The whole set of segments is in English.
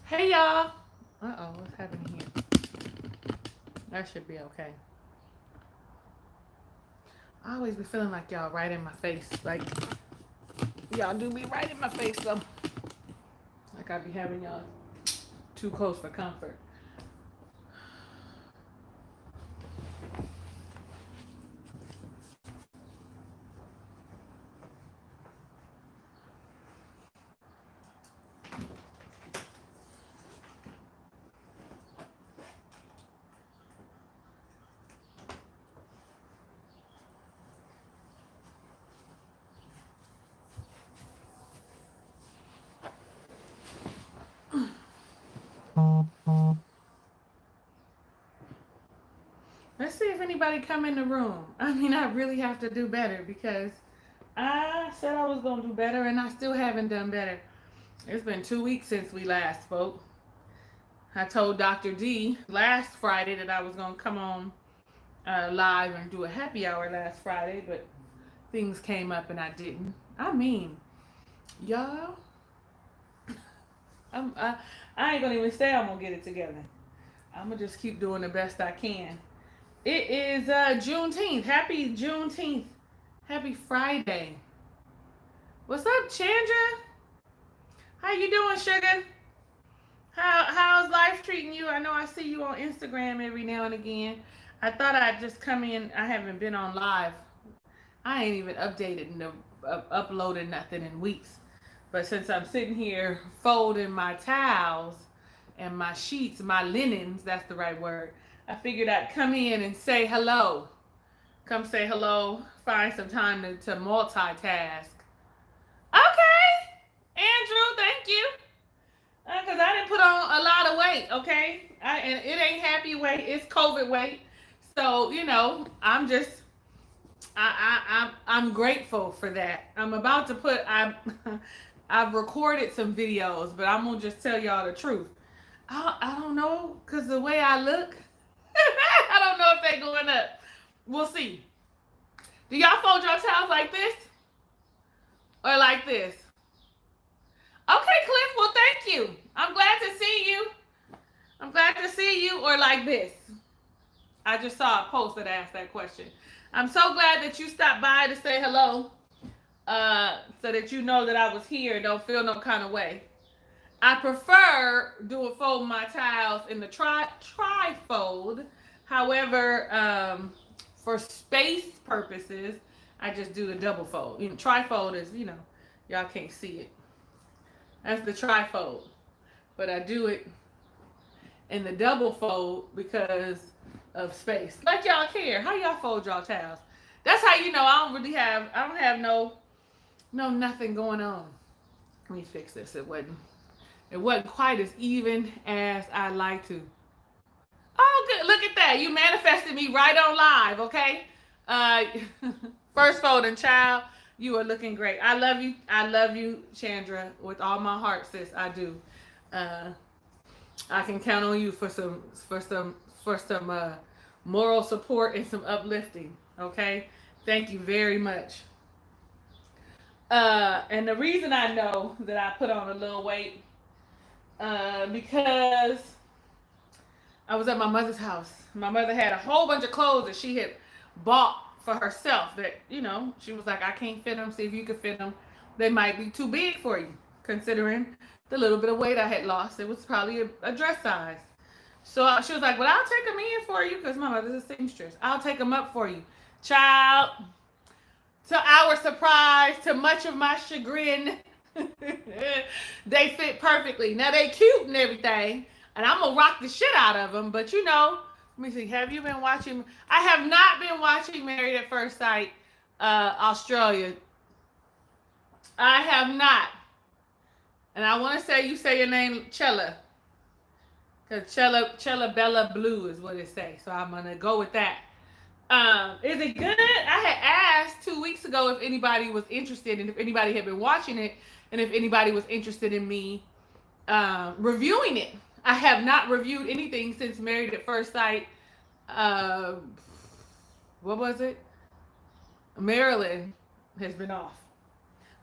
Hey y'all. Uh-oh, what's happening here? That should be okay. I always be feeling like y'all right in my face. Like y'all do be right in my face though. Like I be having y'all too close for comfort. Let's see if anybody come in the room. I mean, I really have to do better because I said I was gonna do better and I still haven't done better. It's been 2 weeks since we last spoke. I told Dr. D last Friday that I was gonna come on live and do a happy hour last Friday, but things came up and I didn't. I mean, y'all, I ain't gonna even say I'm gonna get it together. I'm gonna just keep doing the best I can. It is Juneteenth. Happy Juneteenth. Happy Friday. What's up, Chandra? How you doing, sugar? How's life treating you? I know I see you on Instagram every now and again. I thought I'd just come in. I haven't been on live. I ain't even updated and uploaded nothing in weeks. But since I'm sitting here folding my towels and my sheets, my linens, that's the right word, I figured I'd come in and say hello. Come say hello. Find some time to multitask. Okay. Andrew, thank you. Because I didn't put on a lot of weight, okay? And it ain't happy weight, it's COVID weight. So, I'm just, I'm grateful for that. I'm about to put, I've recorded some videos, but I'm going to just tell y'all the truth. I don't know, because the way I look, I don't know if they're going up. We'll see. Do y'all fold your towels like this? Or like this? Okay, Cliff, well, thank you. I'm glad to see you. I'm glad to see you. Or like this. I just saw a post that asked that question. I'm so glad that you stopped by to say hello. So that you know that I was here. Don't feel no kind of way. I prefer fold my towels in the tri-fold. However, for space purposes, I just do the double fold. Tri-fold is, y'all can't see it. That's the tri-fold. But I do it in the double fold because of space. Like y'all care. How y'all fold y'all towels? That's how you know I don't have no nothing going on. Let me fix this. It wasn't quite as even as I'd like to. Oh, good. Look at that. You manifested me right on live, okay? First folding child. You are looking great. I love you. I love you, Chandra, with all my heart, sis. I do. I can count on you for some moral support and some uplifting. Okay. Thank you very much. And the reason I know that I put on a little weight, because I was at my mother's house. My mother had a whole bunch of clothes that she had bought for herself that, she was like, I can't fit them. See if you can fit them. They might be too big for you, considering the little bit of weight I had lost. It was probably a dress size. So she was like, well, I'll take them in for you because my mother's a seamstress. I'll take them up for you. Child, to our surprise, to much of my chagrin, they fit perfectly. Now, they cute and everything, and I'm going to rock the shit out of them, but let me see, have you been watching? I have not been watching Married at First Sight, Australia. I have not. And I want to say you say your name Chella. Because Chella Bella Blue is what it says. So I'm going to go with that. Is it good? I had asked 2 weeks ago if anybody was interested and if anybody had been watching it and if anybody was interested in me reviewing it. I have not reviewed anything since Married at First Sight. What was it? Maryland has been off.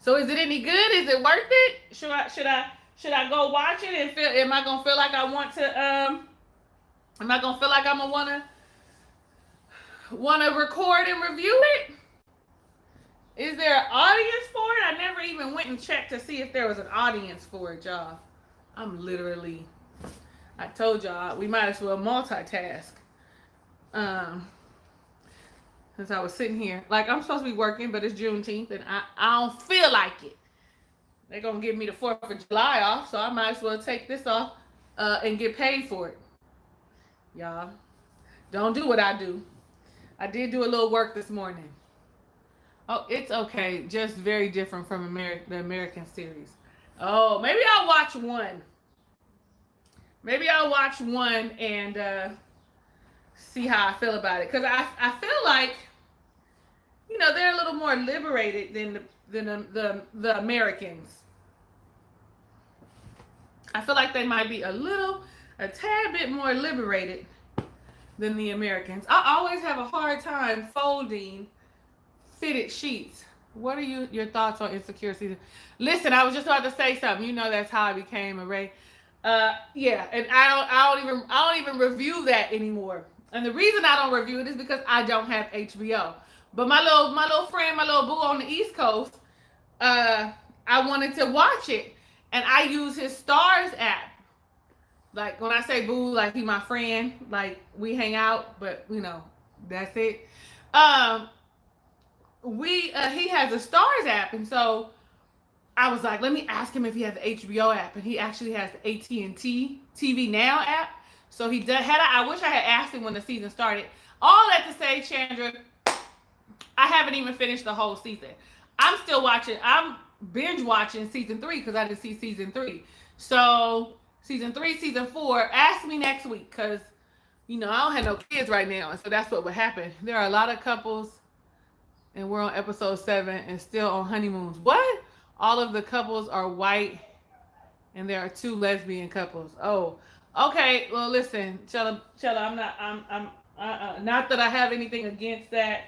So is it any good? Is it worth it? Should I Should I go watch it and feel? Am I gonna feel like I want to? Am I gonna feel like I'm gonna wanna record and review it? Is there an audience for it? I never even went and checked to see if there was an audience for it, y'all. I'm literally. I told y'all we might as well multitask. Since I was sitting here, like I'm supposed to be working, but it's Juneteenth, and I don't feel like it. They're gonna give me the 4th of July off, so I might as well take this off and get paid for it. Y'all, don't do what I do. I did do a little work this morning. Oh, it's okay. Just very different from the American series. Oh, maybe I'll watch one. Maybe I'll watch one and see how I feel about it. Because I feel like, you know, they're a little more liberated than the Americans. I feel like they might be a tad bit more liberated than the Americans. I always have a hard time folding fitted sheets. What are your thoughts on insecure season? Listen, I was just about to say something. You know, that's how I became a Ray. Yeah, and I don't even review that anymore. And the reason I don't review it is because I don't have HBO. But my little friend, my little boo on the East Coast, I wanted to watch it, and I use his Stars app. Like when I say boo, like he my friend, like we hang out, but you know, that's it. He has a Stars app, and so I was like, let me ask him if he has the HBO app, and he actually has the AT&T TV Now app. So he does. I wish I had asked him when the season started. All that to say, Chandra, I haven't even finished the whole season. I'm still watching. I'm binge watching season 3 because I didn't see season 3. So season 3, season 4. Ask me next week because you know I don't have no kids right now, and so that's what would happen. There are a lot of couples, and we're on episode 7 and still on honeymoons. What? All of the couples are white, and there are 2 lesbian couples. Oh, okay. Well, listen, Chella, I'm not that I have anything against that.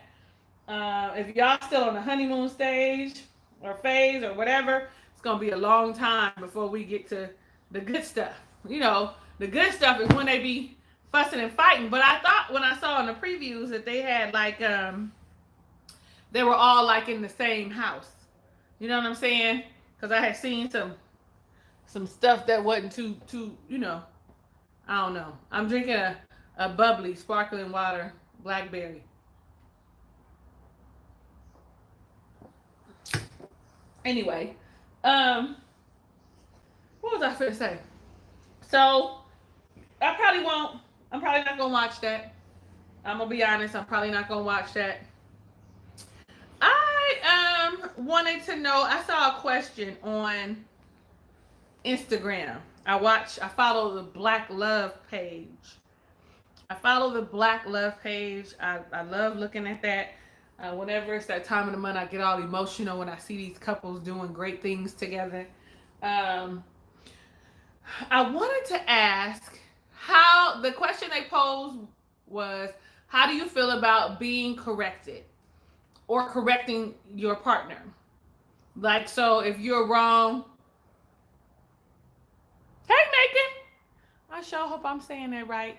If y'all still on the honeymoon stage or phase or whatever, it's gonna be a long time before we get to the good stuff. You know, the good stuff is when they be fussing and fighting. But I thought when I saw in the previews that they had like they were all like in the same house. You know what I'm saying? Because I had seen some stuff that wasn't too, you know, I don't know. I'm drinking a bubbly sparkling water, blackberry. Anyway, what was I finna say? So I'm probably not gonna watch that. I'm gonna be honest, I'm probably not gonna watch that. I wanted to know, I saw a question on Instagram. I follow the Black Love page. I love looking at that. Whenever it's that time of the month, I get all emotional when I see these couples doing great things together. I wanted to ask the question they posed was, how do you feel about being corrected or correcting your partner? Like, so if you're wrong, hey, Megan, I sure hope I'm saying that right.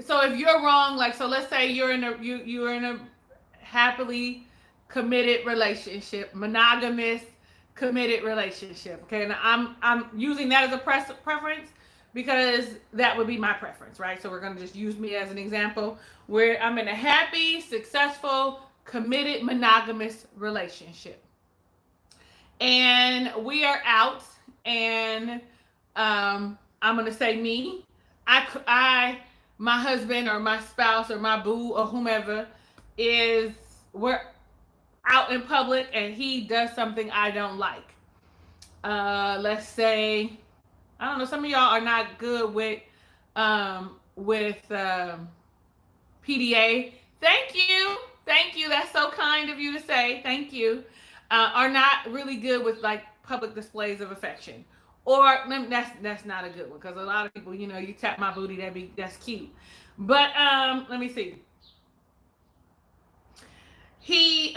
So if you're wrong, like, so let's say you're in a happily committed relationship, monogamous committed relationship. Okay, and I'm using that as a preference because that would be my preference, right? So we're gonna just use me as an example where I'm in a happy, successful, committed, monogamous relationship, and we are out, and I'm gonna say me, my husband or my spouse or my boo or whomever we're out in public and he does something I don't like. Let's say, I don't know, some of y'all are not good with PDA. Thank you. That's so kind of you to say. Thank you. Are not really good with like public displays of affection. Or that's not a good one because a lot of people, you know, you tap my booty, that's cute. But let me see. He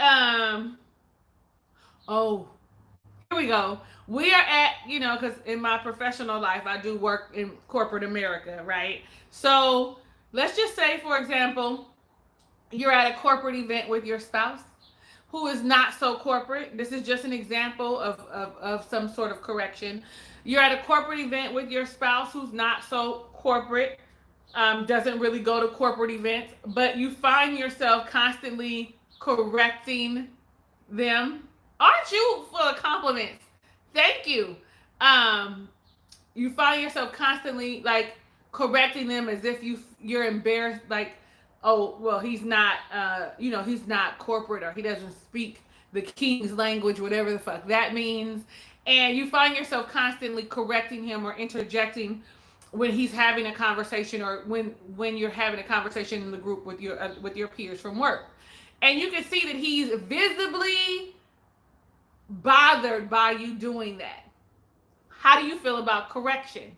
we go. We are at, because in my professional life, I do work in corporate America, right? So let's just say, for example, you're at a corporate event with your spouse who is not so corporate. This is just an example of some sort of correction. You're at a corporate event with your spouse who's not so corporate, doesn't really go to corporate events, but you find yourself constantly correcting them. Aren't you full of compliments? Thank you. Um, you find yourself constantly like correcting them as if you're embarrassed, like, oh well, he's not he's not corporate, or he doesn't speak the king's language, whatever the fuck that means. And you find yourself constantly correcting him or interjecting when he's having a conversation, or when you're having a conversation in the group with your peers from work, and you can see that he's visibly bothered by you doing that. How do you feel about correction?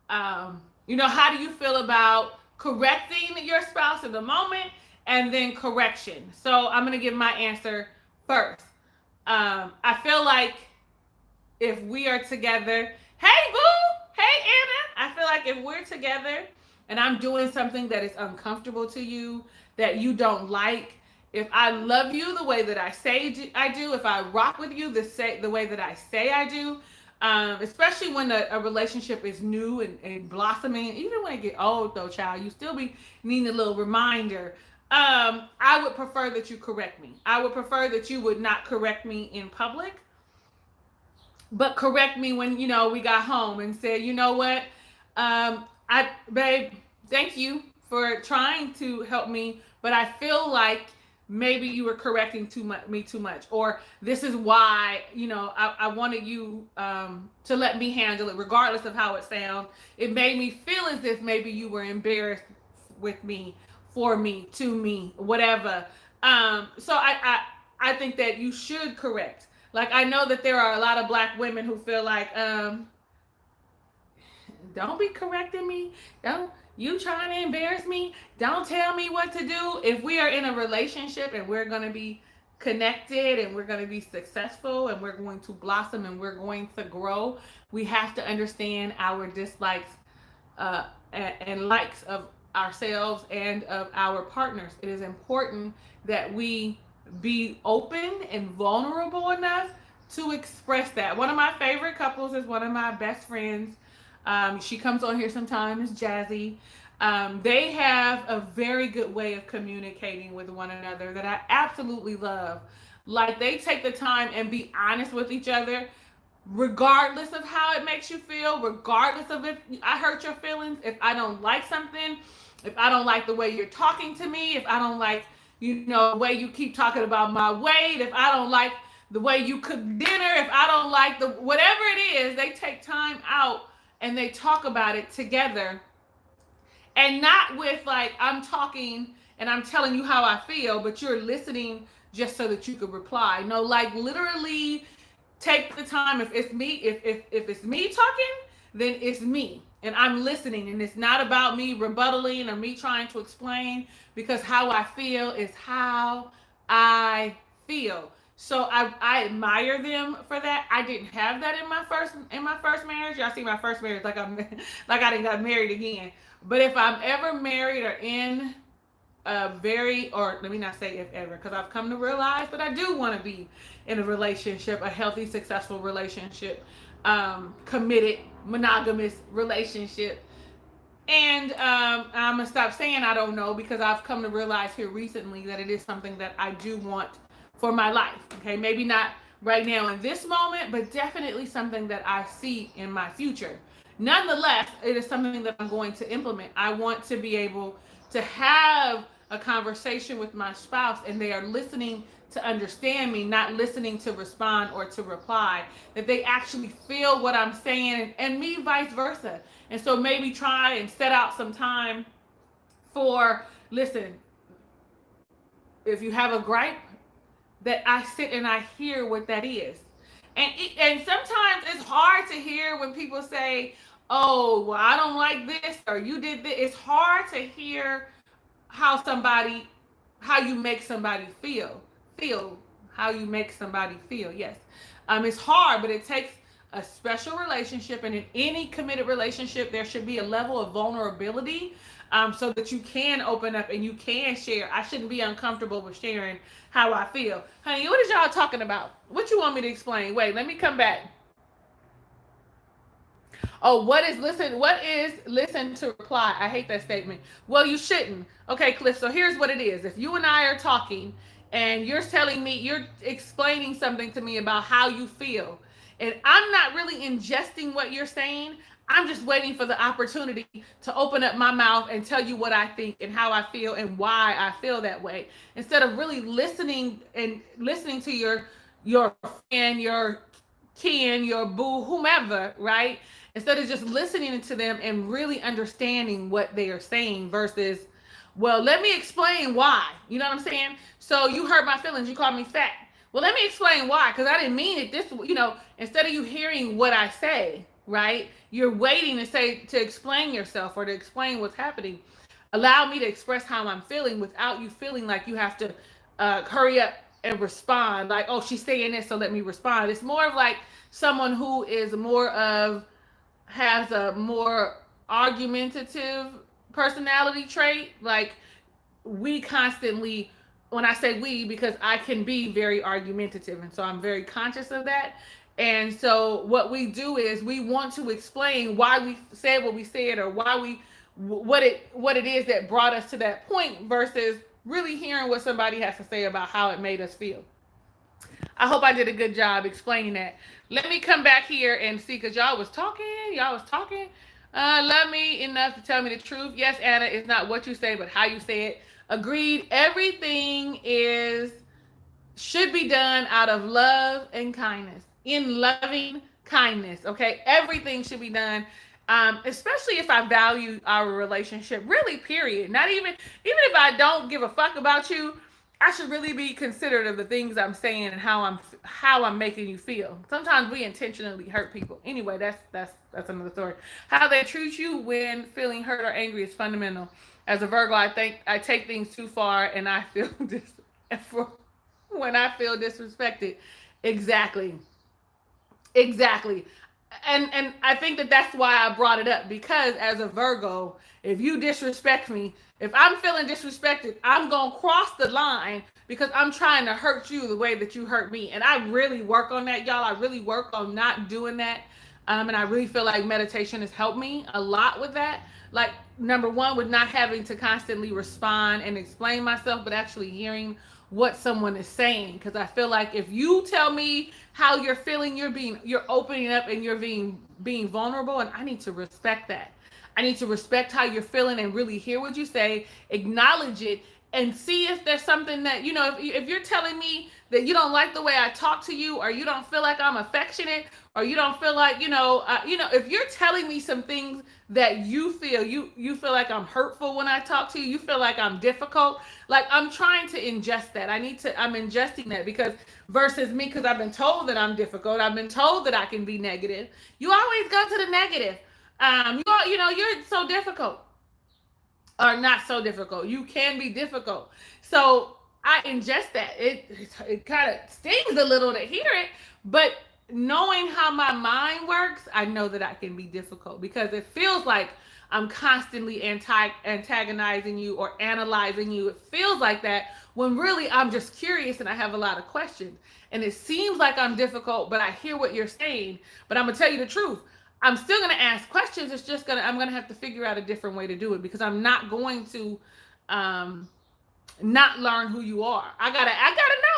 How do you feel about correcting your spouse in the moment and then correction? So I'm going to give my answer first. I feel like if we are together, hey, boo, hey, Anna, I feel like if we're together and I'm doing something that is uncomfortable to you, that you don't like, if I love you the way that I say I do, if I rock with you the way that I say I do, especially when a relationship is new and blossoming, even when it get old though, child, you still be needing a little reminder. I would prefer that you correct me. I would prefer that you would not correct me in public, but correct me when, we got home and said, you know what, babe, thank you for trying to help me, but I feel like maybe you were correcting me too much, or this is why, I wanted you to let me handle it, regardless of how it sounds. It made me feel as if maybe you were embarrassed with me, for me, to me, whatever. So I think that you should correct. Like, I know that there are a lot of Black women who feel like, don't be correcting me. Don't. You trying to embarrass me? Don't tell me what to do. If we are in a relationship and we're going to be connected and we're going to be successful and we're going to blossom and we're going to grow, we have to understand our dislikes and likes of ourselves and of our partners. It is important that we be open and vulnerable enough to express that. One of my favorite couples is one of my best friends. She comes on here sometimes, Jazzy. They have a very good way of communicating with one another that I absolutely love. Like, they take the time and be honest with each other, regardless of how it makes you feel, regardless of if I hurt your feelings, if I don't like something, if I don't like the way you're talking to me, if I don't like, the way you keep talking about my weight, if I don't like the way you cook dinner, if I don't like whatever it is, they take time out and they talk about it together, and not with like, I'm talking and I'm telling you how I feel, but you're listening just so that you could reply. No, like, literally take the time. If it's me, if it's me talking, then it's me and I'm listening, and it's not about me rebuttaling or me trying to explain, because how I feel is how I feel. So I admire them for that. I didn't have that in my first marriage. Y'all see my first marriage like I didn't got married again. But if I'm ever married or in or let me not say if ever, because I've come to realize that I do want to be in a relationship, a healthy, successful relationship, committed, monogamous relationship. And I'm gonna stop saying I don't know, because I've come to realize here recently that it is something that I do want for my life. Okay, maybe not right now in this moment, but definitely something that I see in my future. Nonetheless, it is something that I'm going to implement. I want to be able to have a conversation with my spouse and they are listening to understand me, not listening to respond or to reply, that they actually feel what I'm saying, and me vice versa. And so maybe try and set out some time for, listen, if you have a gripe, that I sit and I hear what that is. And sometimes it's hard to hear when people say, oh, well, I don't like this, or you did this. It's hard to hear how you make somebody feel how you make somebody feel. Yes. It's hard, but it takes a special relationship, and in any committed relationship, there should be a level of vulnerability, so that you can open up and you can share. I shouldn't be uncomfortable with sharing how I feel. Honey, what is y'all talking about? What you want me to explain? Wait, let me come back. Oh, what is listen to reply? I hate that statement. Well, you shouldn't. Okay, Cliff, so here's what it is. If you and I are talking and you're telling me, you're explaining something to me about how you feel, and I'm not really ingesting what you're saying, I'm just waiting for the opportunity to open up my mouth and tell you what I think and how I feel and why I feel that way, instead of really listening to your friend, your kin, your boo, whomever, right? Instead of just listening to them and really understanding what they are saying versus, well, let me explain why. You know what I'm saying? So you hurt my feelings. You called me fat. Well, let me explain why, because I didn't mean it this, instead of you hearing what I say, right? You're waiting to explain yourself or to explain what's happening. Allow me to express how I'm feeling without you feeling like you have to hurry up and respond. Like, oh, she's saying this, so let me respond. It's more of like someone who is has a more argumentative personality trait. Like, we constantly, when I say we, because I can be very argumentative, and so I'm very conscious of that. And so what we do is we want to explain why we said what we said, or what it is that brought us to that point, versus really hearing what somebody has to say about how it made us feel. I hope I did a good job explaining that. Let me come back here and see, because y'all was talking. Love me enough to tell me the truth. Yes, Anna, it's not what you say, but how you say it. Agreed. Everything should be done out of love and kindness. In loving kindness, okay? Everything should be done, especially if I value our relationship, really, period. Not even if I don't give a fuck about you, I should really be considerate of the things I'm saying and how I'm making you feel. Sometimes we intentionally hurt people. Anyway, that's another story. How they treat you when feeling hurt or angry is fundamental. As a Virgo, I think I take things too far, and I feel when I feel disrespected. Exactly. And I think that's why I brought it up, because as a Virgo, if you disrespect me, if I'm feeling disrespected, I'm going to cross the line because I'm trying to hurt you the way that you hurt me. And I really work on that, y'all. I really work on not doing that. And I really feel like meditation has helped me a lot with that. Like, number one, with not having to constantly respond and explain myself, but actually hearing what someone is saying. Because I feel like if you tell me how you're feeling, you're opening up and you're being vulnerable, and I need to respect that. I need to respect how you're feeling and really hear what you say, acknowledge it, and see if there's something that, if you're telling me that you don't like the way I talk to you, or you don't feel like I'm affectionate, or you don't feel like, if you're telling me some things that you feel like I'm hurtful when I talk to you, you feel like I'm difficult, like I'm trying to ingest that. I'm ingesting that, because versus me, because I've been told that I'm difficult. I've been told that I can be negative. You always go to the negative. You're so difficult, or not so difficult. You can be difficult. So I ingest that. It kind of stings a little to hear it, but knowing how my mind works, I know that I can be difficult, because it feels like I'm constantly antagonizing you or analyzing you. It feels like that, when really I'm just curious and I have a lot of questions. And it seems like I'm difficult, but I hear what you're saying. But I'm gonna tell you the truth. I'm still gonna ask questions. It's just I'm gonna have to figure out a different way to do it, because I'm not going to not learn who you are. I gotta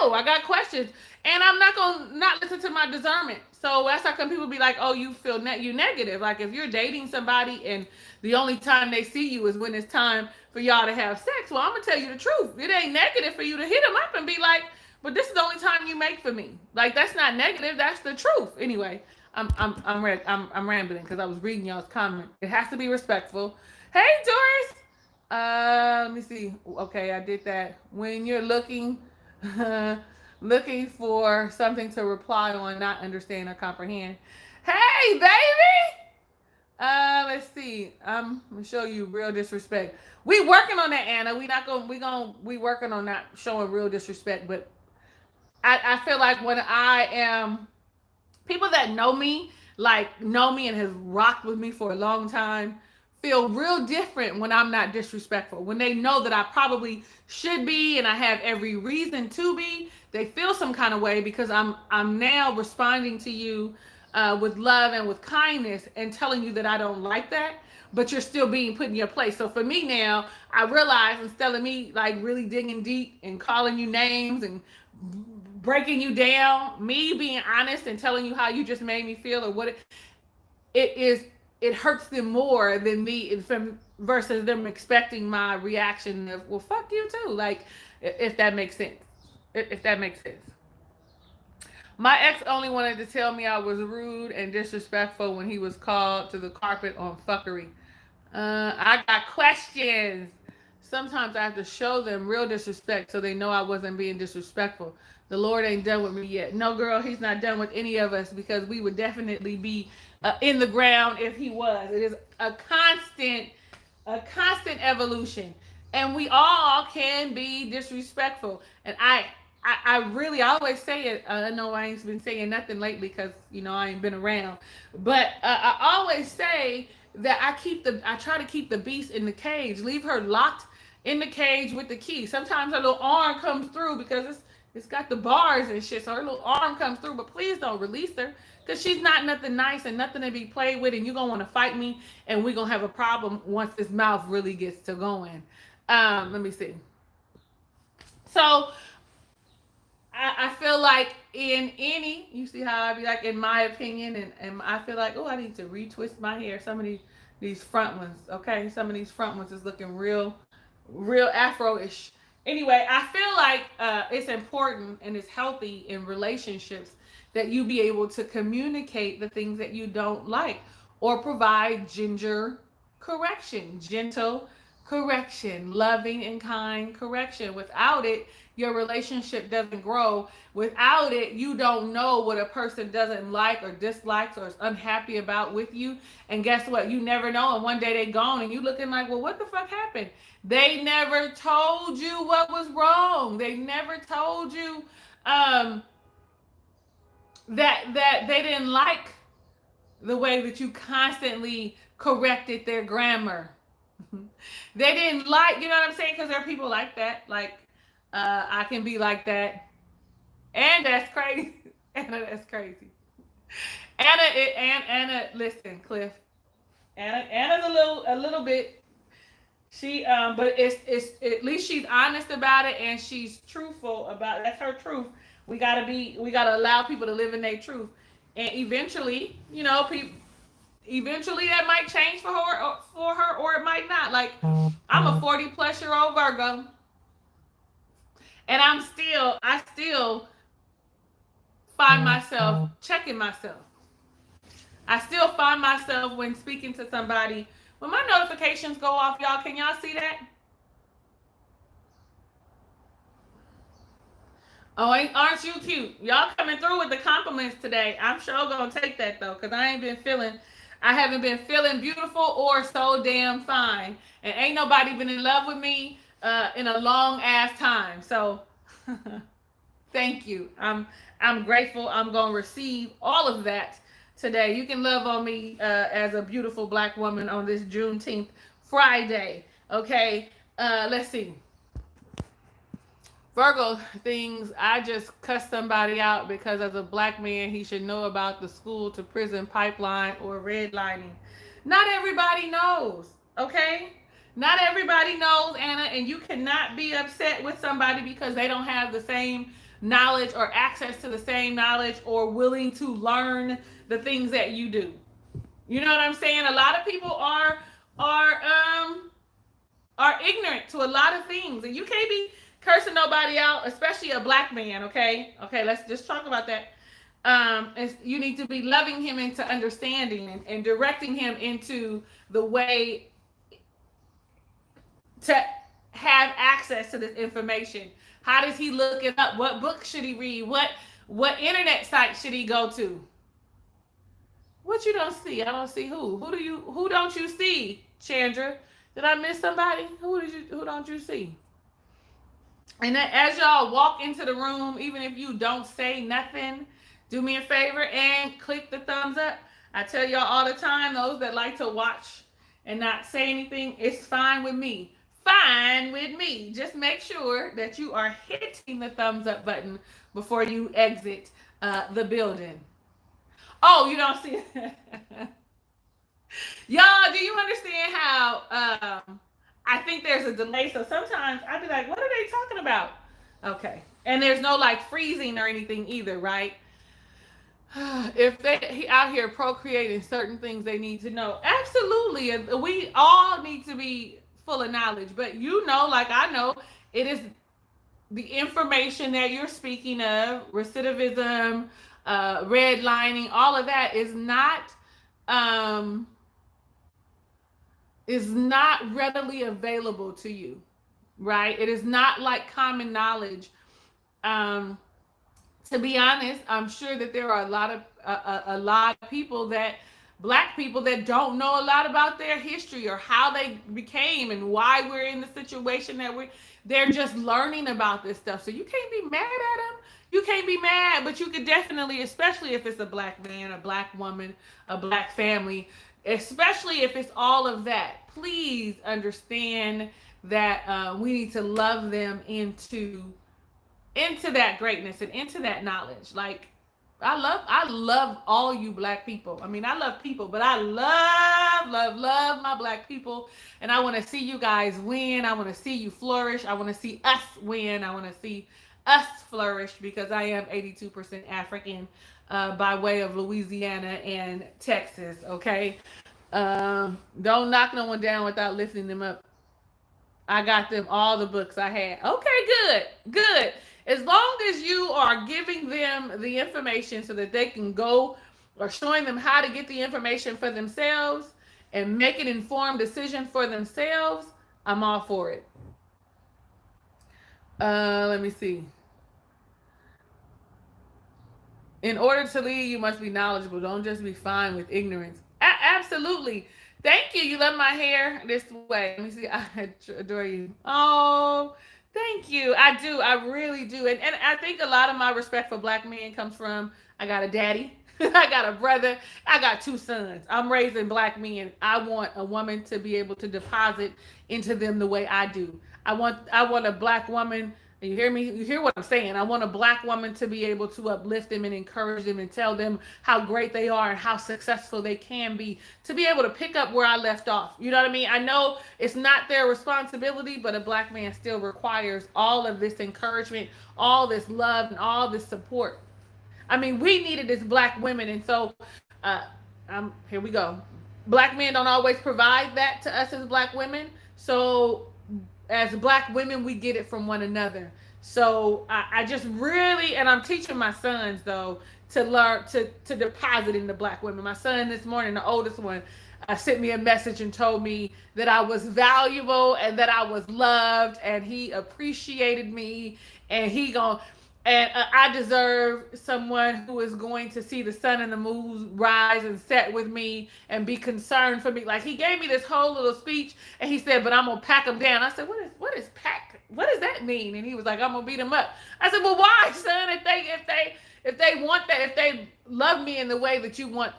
know. I got questions, and I'm not gonna not listen to my discernment. So that's how come people be like, oh, you feel you negative. Like, if you're dating somebody and the only time they see you is when it's time for y'all to have sex, well, I'm gonna tell you the truth. It ain't negative for you to hit them up and be like, but this is the only time you make for me. Like, that's not negative. That's the truth. Anyway, I'm rambling because I was reading y'all's comment. It has to be respectful. Hey, Doris. Let me see. Okay, I did that. When you're looking for something to reply on, not understand or comprehend. Hey, baby. Let's see. I'm gonna show you real disrespect. We working on that, Anna. We working on not showing real disrespect, but I feel like when I am People that know me, like know me and has rocked with me for a long time, feel real different when I'm not disrespectful. When they know that I probably should be and I have every reason to be, they feel some kind of way because I'm now responding to you with love and with kindness and telling you that I don't like that, but you're still being put in your place. So for me now, I realize instead of me like really digging deep and calling you names and breaking you down, me being honest and telling you how you just made me feel or what it is, it hurts them more than me from versus them expecting my reaction of, well, fuck you too. Like, if that makes sense. If that makes sense. My ex only wanted to tell me I was rude and disrespectful when he was called to the carpet on fuckery. I got questions. Sometimes I have to show them real disrespect so they know I wasn't being disrespectful. The Lord ain't done with me yet. No, girl, he's not done with any of us because we would definitely be in the ground if he was. It is a constant evolution. And we all can be disrespectful. And I really, I always say it. I know I ain't been saying nothing lately because, I ain't been around. But I always say that I try to keep the beast in the cage, leave her locked in the cage with the key. Sometimes her little arm comes through because it's got the bars and shit, so her little arm comes through, but please don't release her because she's not nothing nice and nothing to be played with, and you're going to want to fight me, and we're going to have a problem once this mouth really gets to going. Let me see. So I feel like you see how I be like, in my opinion, and I feel like, oh, I need to retwist my hair. Some of these front ones, okay? Some of these front ones is looking real Afro-ish. Anyway, I feel like it's important and it's healthy in relationships that you be able to communicate the things that you don't like or provide gentle correction, loving and kind correction. Without it, your relationship doesn't grow. Without it, you don't know what a person doesn't like or dislikes or is unhappy about with you. And guess what? You never know. And one day they gone and you looking like, well, what the fuck happened? They never told you what was wrong. They never told you that they didn't like the way that you constantly corrected their grammar. They didn't like, you know what I'm saying? Because there are people like that. Like, I can be like that. And that's crazy. Anna, that's crazy. Anna, listen, Cliff. Anna's a little bit. She but it's at least she's honest about it and she's truthful about it. That's her truth. We gotta allow people to live in their truth. And eventually, eventually that might change for her or it might not. Like, I'm a 40-plus-year-old Virgo. And I still find myself checking myself. I still find myself when speaking to somebody, when my notifications go off, y'all, can y'all see that? Oh, aren't you cute? Y'all coming through with the compliments today. I'm sure gonna take that though, because I haven't been feeling beautiful or so damn fine. And ain't nobody been in love with me in a long ass time. So thank you. I'm grateful. I'm gonna receive all of that today. You can love on me as a beautiful Black woman on this Juneteenth Friday. Okay, let's see. Virgo things, I just cussed somebody out because as a Black man, he should know about the school to prison pipeline or redlining. Not everybody knows, okay? Not everybody knows, Anna, and you cannot be upset with somebody because they don't have the same knowledge or access to the same knowledge or willing to learn the things that you do. You know what I'm saying? A lot of people are ignorant to a lot of things, and you can't be cursing nobody out, especially a Black man, okay? Okay, let's just talk about that. You need to be loving him into understanding and directing him into the way to have access to this information. How does he look it up? What book should he read? What internet site should he go to? What you don't see? I don't see who. Who don't you see, Chandra? Did I miss somebody? Who don't you see? And then as y'all walk into the room, even if you don't say nothing, do me a favor and click the thumbs up. I tell y'all all the time, those that like to watch and not say anything, it's fine with me. Fine with me. Just make sure that you are hitting the thumbs up button before you exit the building. Oh, you don't see it. Y'all, do you understand how I think there's a delay? So sometimes I'd be like, what are they talking about? Okay. And there's no like freezing or anything either, right? If they out here procreating certain things they need to know, absolutely. And we all need to be full of knowledge. But you know, like I know, it is the information that you're speaking of, recidivism, redlining, all of that is not readily available to you, right? It is not like common knowledge. To be honest, I'm sure that there are a lot of people that Black people that don't know a lot about their history or how they became and why we're in the situation that they're just learning about this stuff. So you can't be mad at them. You can't be mad, but you could definitely, especially if it's a Black man, a Black woman, a Black family, especially if it's all of that, please understand that we need to love them into that greatness and into that knowledge. Like I love all you Black people. I mean, I love people, but I love my Black people. And I want to see you guys win. I want to see you flourish. I want to see us win. I want to see us flourish because I am 82% African by way of Louisiana and Texas. Okay. Don't knock no one down without lifting them up. I got them all the books I had. Okay, good. As long as you are giving them the information so that they can go, or showing them how to get the information for themselves and make an informed decision for themselves, I'm all for it. Let me see. In order to lead, you must be knowledgeable. Don't just be fine with ignorance. Absolutely. Thank you. You love my hair this way. Let me see. I adore you. Oh, thank you. I do. I really do. And I think a lot of my respect for Black men comes from, I got a daddy. I got a brother. I got 2 sons. I'm raising Black men. I want a woman to be able to deposit into them the way I do. I want a Black woman. You hear me? You hear what I'm saying? I want a Black woman to be able to uplift them and encourage them and tell them how great they are and how successful they can be, to be able to pick up where I left off. You know what I mean? I know it's not their responsibility, but a Black man still requires all of this encouragement, all this love, and all this support. I mean, we needed as Black women, and so here we go. Black men don't always provide that to us as Black women, so as Black women, we get it from one another. So I just really, and I'm teaching my sons though to learn to deposit into Black women. My son this morning, the oldest one, sent me a message and told me that I was valuable and that I was loved, and he appreciated me, and I deserve someone who is going to see the sun and the moon rise and set with me and be concerned for me. Like, he gave me this whole little speech, and he said, but I'm going to pack them down. I said, what is pack? What does that mean? And he was like, I'm going to beat them up. I said, well, why, son? If they want that, if they love me in the way that you want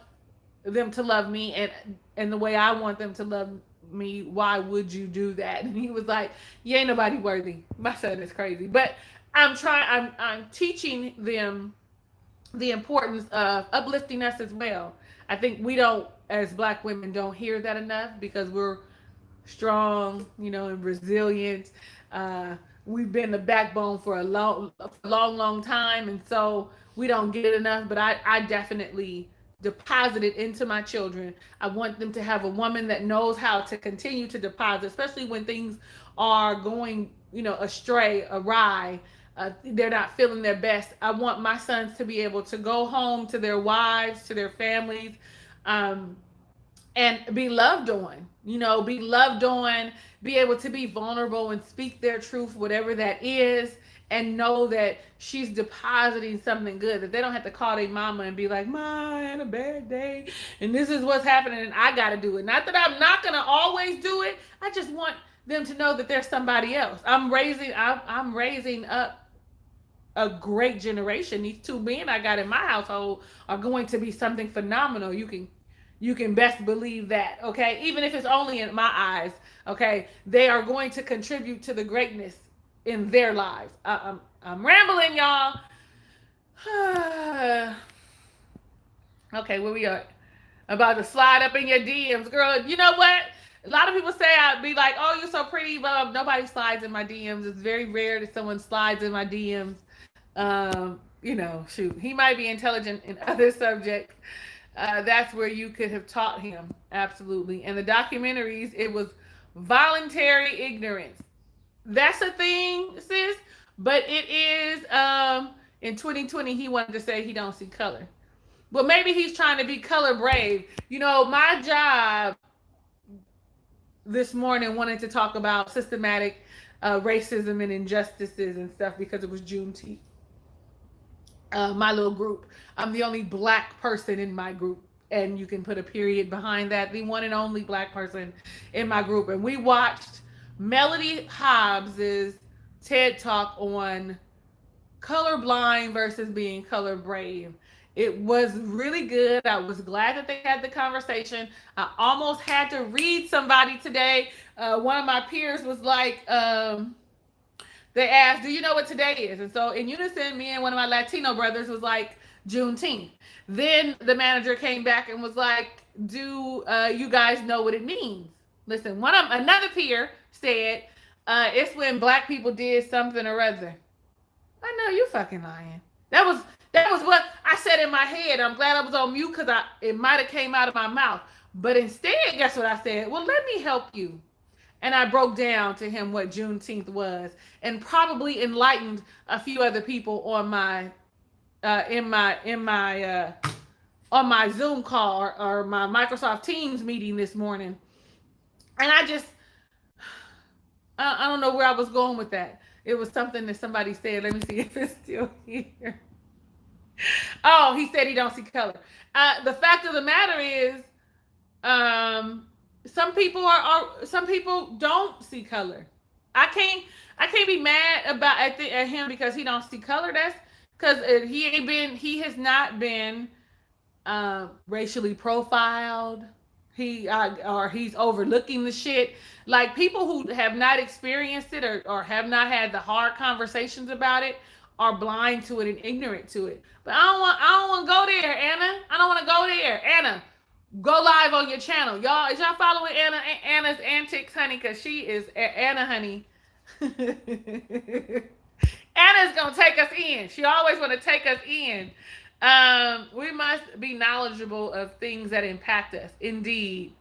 them to love me and the way I want them to love me, why would you do that? And he was like, you ain't nobody worthy. My son is crazy. But I'm teaching them the importance of uplifting us as well. I think we don't, as Black women, don't hear that enough because we're strong, and resilient. We've been the backbone for a long time, and so we don't get it enough. But I definitely deposit it into my children. I want them to have a woman that knows how to continue to deposit, especially when things are going, astray, awry. They're not feeling their best. I want my sons to be able to go home to their wives, to their families, and be loved on, be able to be vulnerable and speak their truth, whatever that is, and know that she's depositing something good, that they don't have to call their mama and be like, Ma, I had a bad day, and this is what's happening, and I got to do it. Not that I'm not going to always do it. I just want them to know that there's somebody else. I'm raising up a great generation. These two men I got in my household are going to be something phenomenal. You can best believe that, okay? Even if it's only in my eyes, okay? They are going to contribute to the greatness in their lives. I'm rambling, y'all. Okay, where we are? About to slide up in your DMs, girl. You know what? A lot of people say I'd be like, "Oh, you're so pretty," but nobody slides in my DMs. It's very rare that someone slides in my DMs. Shoot, he might be intelligent in other subjects. That's where you could have taught him, absolutely. And the documentaries, it was voluntary ignorance. That's a thing, sis. But it is. In 2020, he wanted to say he don't see color. But maybe he's trying to be color brave. My job this morning wanted to talk about systematic racism and injustices and stuff because it was Juneteenth. My little group. I'm the only black person in my group. And you can put a period behind that. The one and only black person in my group. And we watched Melody Hobbs's TED Talk on colorblind versus being color brave. It was really good. I was glad that they had the conversation. I almost had to read somebody today. One of my peers was like, they asked, "Do you know what today is?" And so in unison, me and one of my Latino brothers was like, Juneteenth. Then the manager came back and was like, "Do you guys know what it means?" Listen, another peer said, "It's when black people did something or other." I know you fucking lying. That was what I said in my head. I'm glad I was on mute because it might have came out of my mouth. But instead, guess what I said? Well, let me help you. And I broke down to him what Juneteenth was, and probably enlightened a few other people on my on my Zoom call or my Microsoft Teams meeting this morning. And I don't know where I was going with that. It was something that somebody said. Let me see if it's still here. Oh, he said he don't see color. The fact of the matter is, some people don't see color. I can't be mad at him because he don't see color. That's because he has not been racially profiled. He's overlooking the shit. Like, people who have not experienced it or have not had the hard conversations about it are blind to it and ignorant to it. But I don't want to go there, Anna. I don't want to go there. Anna, go live on your channel. Y'all, is y'all following Anna's antics, honey? Because she is Anna, honey. Anna's going to take us in. She always want to take us in. We must be knowledgeable of things that impact us. Indeed.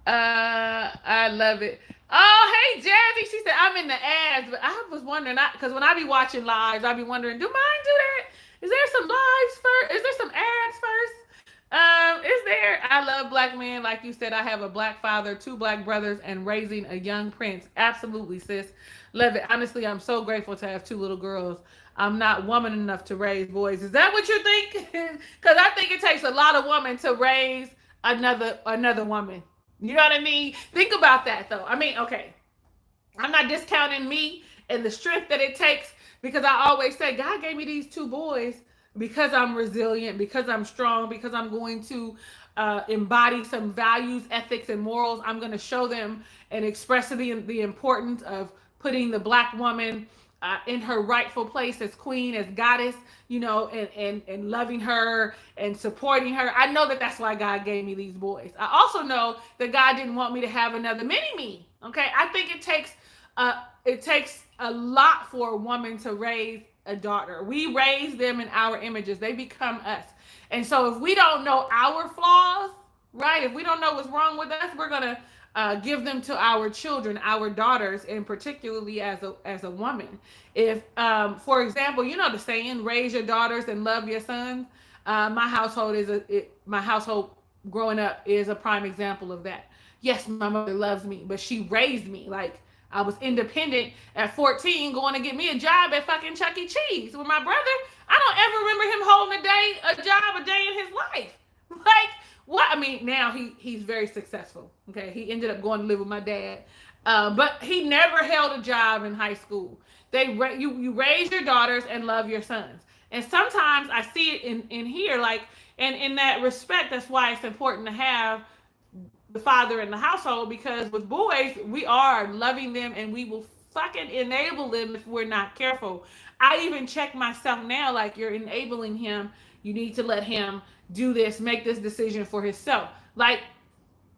I love it. Oh, hey, Jazzy. She said, I'm in the ads, but I was wondering, because when I be watching lives, I be wondering, do mine do that? Is there some lives first? Is there some ads first? Is there? I love black men. Like you said, I have a black father, 2 black brothers, and raising a young prince. Absolutely, sis. Love it. Honestly, I'm so grateful to have 2 little girls. I'm not woman enough to raise boys. Is that what you think? Because I think it takes a lot of women to raise another woman. You know what I mean? Think about that, though. I mean, okay. I'm not discounting me and the strength that it takes, because I always say God gave me these 2 boys because I'm resilient, because I'm strong, because I'm going to embody some values, ethics, and morals. I'm going to show them and express the importance of putting the black woman in her rightful place as queen, as goddess, and loving her and supporting her. I know that that's why God gave me these boys. I also know that God didn't want me to have another mini-me. Okay, I think it takes a lot for a woman to raise a daughter. We raise them in our images. They become us. And so if we don't know our flaws, right? If we don't know what's wrong with us, we're going to give them to our children, our daughters, and particularly as a woman. If, for example, the saying, raise your daughters and love your sons. My household growing up is a prime example of that. Yes, my mother loves me, but she raised me. Like, I was independent at 14, going to get me a job at fucking Chuck E. Cheese with my brother. I don't ever remember him holding a job a day in his life. Like, what? I mean, now he's very successful. Okay, he ended up going to live with my dad. But he never held a job in high school. You raise your daughters and love your sons. And sometimes I see it in here, like, and in that respect, that's why it's important to have the father in the household, because with boys, we are loving them and we will fucking enable them if we're not careful. I even check myself now, like, you're enabling him. You need to let him do this, make this decision for himself. Like,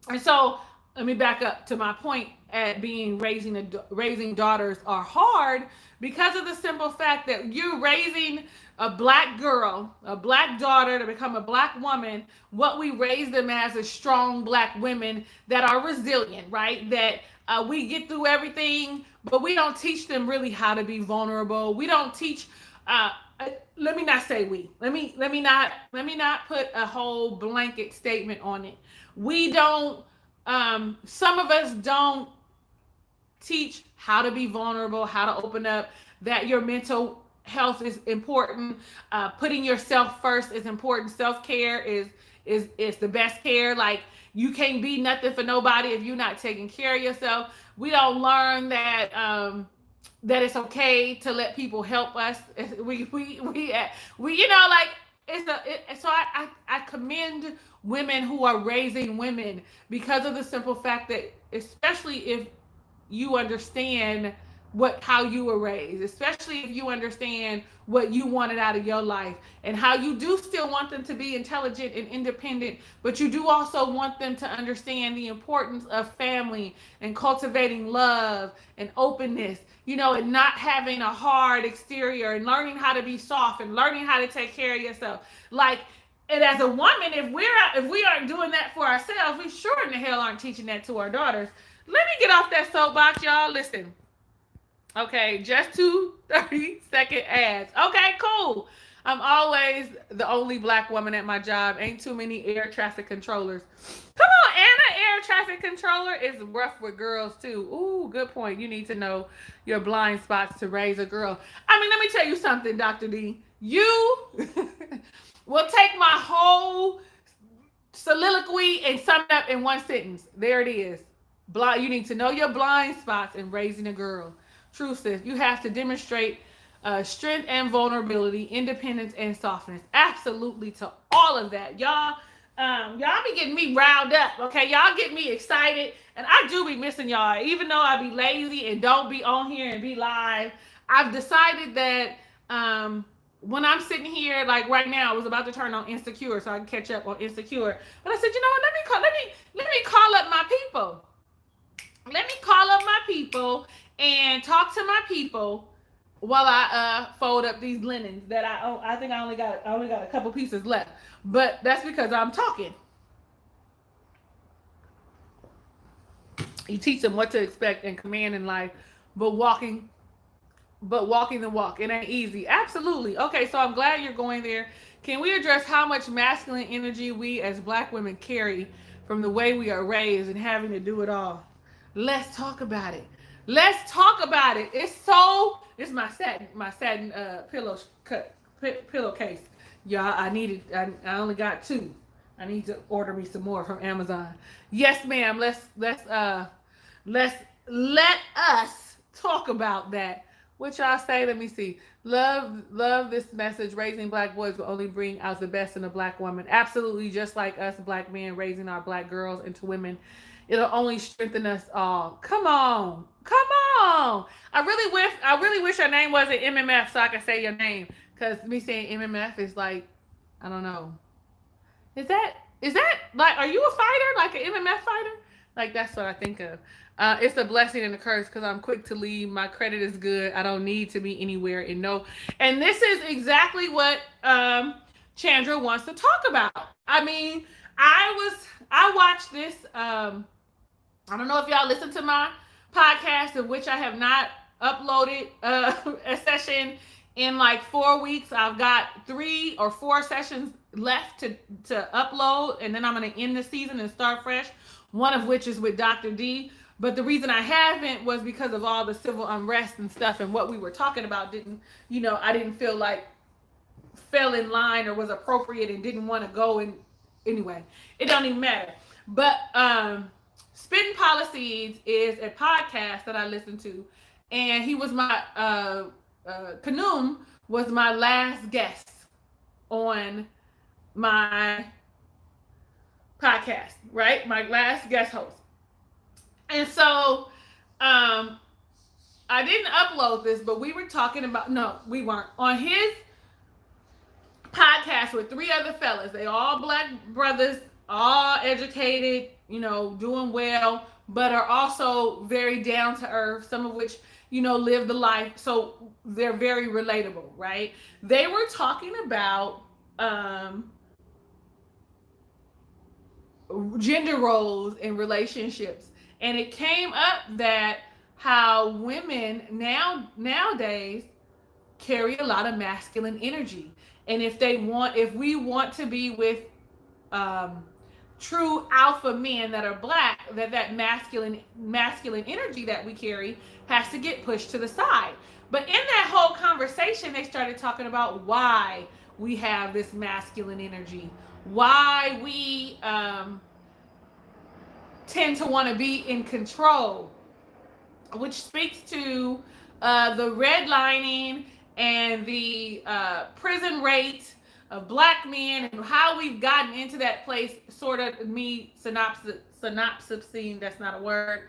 and so let me back up to my point at being raising daughters are hard because of the simple fact that you're raising a black girl, a black daughter to become a black woman. What we raise them as is strong black women that are resilient, right? That we get through everything, but we don't teach them really how to be vulnerable. We don't teach. Let me not say we. Let me not put a whole blanket statement on it. We don't. Some of us don't teach how to be vulnerable, how to open up, that your mental health is important. Putting yourself first is important. Self-care is the best care. Like, you can't be nothing for nobody if you're not taking care of yourself. We don't learn that that it's okay to let people help us. We you know, like, so I commend women who are raising women because of the simple fact that, especially if you understand how you were raised, especially if you understand what you wanted out of your life, and how you do still want them to be intelligent and independent, but you do also want them to understand the importance of family and cultivating love and openness, you know, and not having a hard exterior, and learning how to be soft and learning how to take care of yourself. Like, and as a woman, if we aren't doing that for ourselves, we sure in the hell aren't teaching that to our daughters. Let me get off that soapbox, y'all. Listen. Okay, just 2 30-second ads. Okay, cool. I'm always the only black woman at my job. Ain't too many air traffic controllers. Come on, Anna, air traffic controller is rough with girls too. Ooh, good point. You need to know your blind spots to raise a girl. I mean, let me tell you something, Dr. D. You will take my whole soliloquy and sum it up in one sentence. There it is. You need to know your blind spots in raising a girl. True, sis. You have to demonstrate strength and vulnerability, independence and softness. Absolutely, to all of that. Y'all be getting me riled up, okay? Y'all get me excited, and I do be missing y'all. Even though I be lazy and don't be on here and be live, I've decided that when I'm sitting here, like right now, I was about to turn on Insecure so I can catch up on Insecure. But I said, you know what? Let me call up my people. Let me call up my people and talk to my people while I fold up these linens that I think I only got a couple pieces left. But that's because I'm talking. You teach them what to expect and command in life, but walking the walk. It ain't easy. Absolutely. Okay, so I'm glad you're going there. Can we address how much masculine energy we as black women carry from the way we are raised and having to do it all? Let's talk about it. Let's talk about it. It's my satin pillowcase. Y'all, I only got 2. I need to order me some more from Amazon. Yes, ma'am. Let us talk about that. What y'all say? Let me see. Love this message. Raising black boys will only bring out the best in a black woman. Absolutely, just like us black men raising our black girls into women. It'll only strengthen us all. Come on. I really wish your name wasn't MMF so I could say your name. Because me saying MMF is like, I don't know. Is that like, are you a fighter? Like an MMF fighter? Like, that's what I think of. It's a blessing and a curse because I'm quick to leave. My credit is good. I don't need to be anywhere and no. And this is exactly what Chandra wants to talk about. I mean, I watched this. I don't know if y'all listen to my podcast, of which I have not uploaded a session in like 4 weeks. I've got 3 or 4 sessions left to upload, and then I'm going to end the season and start fresh, one of which is with Dr. D. But the reason I haven't was because of all the civil unrest and stuff, and what we were talking about I didn't feel like fell in line or was appropriate and didn't want to go. And anyway, it don't even matter. But Spitting Policies is a podcast that I listen to, and he was my Kanum was my last guest on my podcast, right? My last guest host. And so I didn't upload this, but we were talking about, no, we weren't. On his podcast with 3 other fellas, they all black brothers, all educated, doing well, but are also very down to earth, some of which, live the life. So they're very relatable, right? They were talking about gender roles in relationships. And it came up that how women nowadays carry a lot of masculine energy. And if we want to be with true alpha men that are black, that masculine energy that we carry has to get pushed to the side. But in that whole conversation, they started talking about why we have this masculine energy, why we tend to want to be in control, which speaks to the redlining and the prison rate of black men and how we've gotten into that place, sort of me synopsising, that's not a word,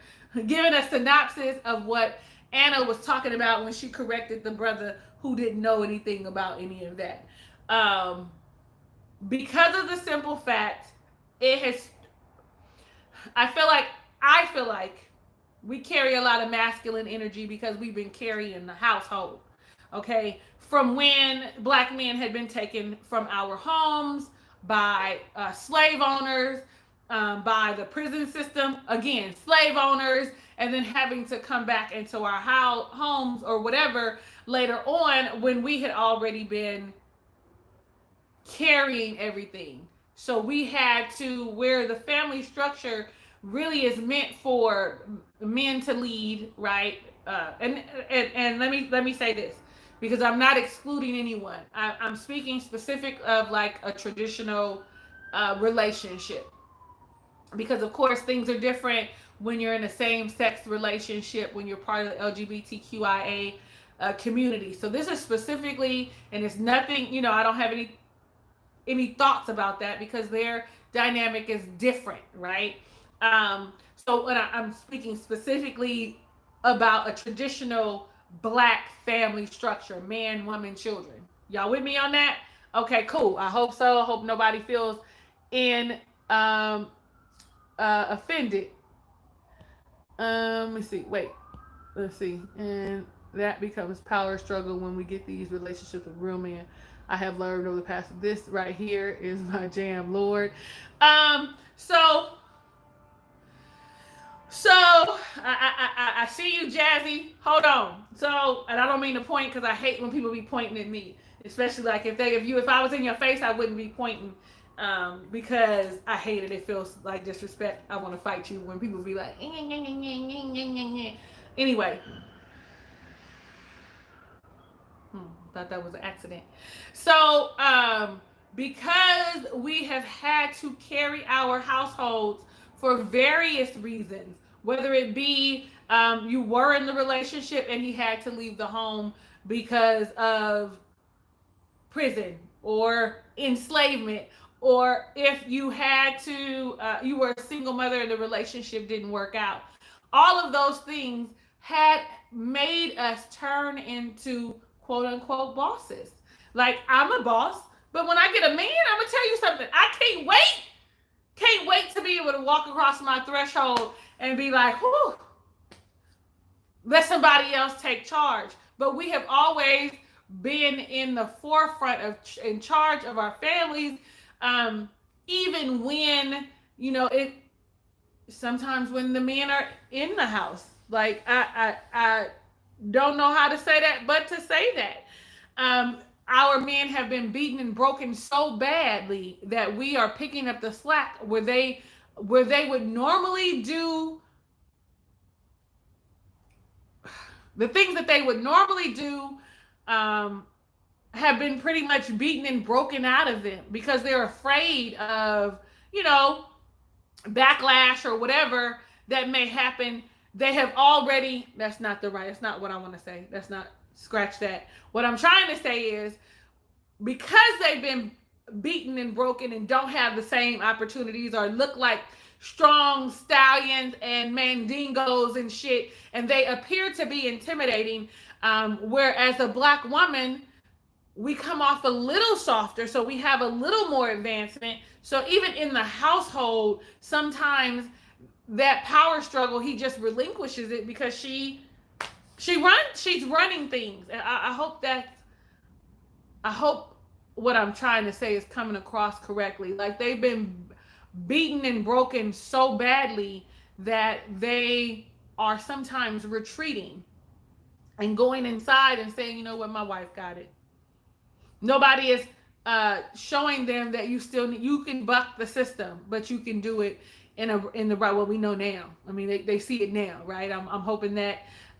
giving a synopsis of what Anna was talking about when she corrected the brother who didn't know anything about any of that. Because of the simple fact, I feel like we carry a lot of masculine energy because we've been carrying the household, okay? From when black men had been taken from our homes by slave owners, by the prison system, again, slave owners, and then having to come back into our homes or whatever later on when we had already been carrying everything. So we had to, where the family structure really is meant for men to lead, right? And let me say this, because I'm not excluding anyone. I'm speaking specific of like a traditional relationship, because of course things are different when you're in a same-sex relationship, when you're part of the LGBTQIA community. So this is specifically, and it's nothing, I don't have any thoughts about that because their dynamic is different, right? So when I'm speaking specifically about a traditional black family structure, man, woman, children. Y'all with me on that? Okay, cool. I hope so. I hope nobody feels offended. Let me see. Wait. Let's see. And that becomes power struggle when we get these relationships with real men. I have learned over the past. This right here is my jam, Lord. So I see you, Jazzy. Hold on. So, and I don't mean to point because I hate when people be pointing at me, especially like if I was in your face, I wouldn't be pointing because I hate it. It feels like disrespect. I want to fight you when people be like, anyway. Thought that was an accident. So, because we have had to carry our households for various reasons, whether it be you were in the relationship and he had to leave the home because of prison or enslavement, or if you had to, you were a single mother and the relationship didn't work out. All of those things had made us turn into quote unquote bosses. Like, I'm a boss, but when I get a man, I'm gonna tell you something. I can't wait to be able to walk across my threshold and be like, whew, let somebody else take charge. But we have always been in the forefront of, in charge of our families, even when, it sometimes when the men are in the house. Like, I don't know how to say that, but to say that. Our men have been beaten and broken so badly that we are picking up the slack where they would normally do the things that they would normally do, have been pretty much beaten and broken out of them because they're afraid of, backlash or whatever that may happen, they have already, that's not what I want to say. That's not, scratch that. What I'm trying to say is, because they've been beaten and broken and don't have the same opportunities or look like strong stallions and mandingos and shit, and they appear to be intimidating, whereas a Black woman, we come off a little softer, so we have a little more advancement. So even in the household, sometimes that power struggle, he just relinquishes it because she's running things. And I hope what I'm trying to say is coming across correctly. Like, they've been beaten and broken so badly that they are sometimes retreating and going inside and saying, you know what, my wife got it. Nobody is showing them that you can buck the system, but you can do it in the right way. We know now. I mean, they see it now, right? I'm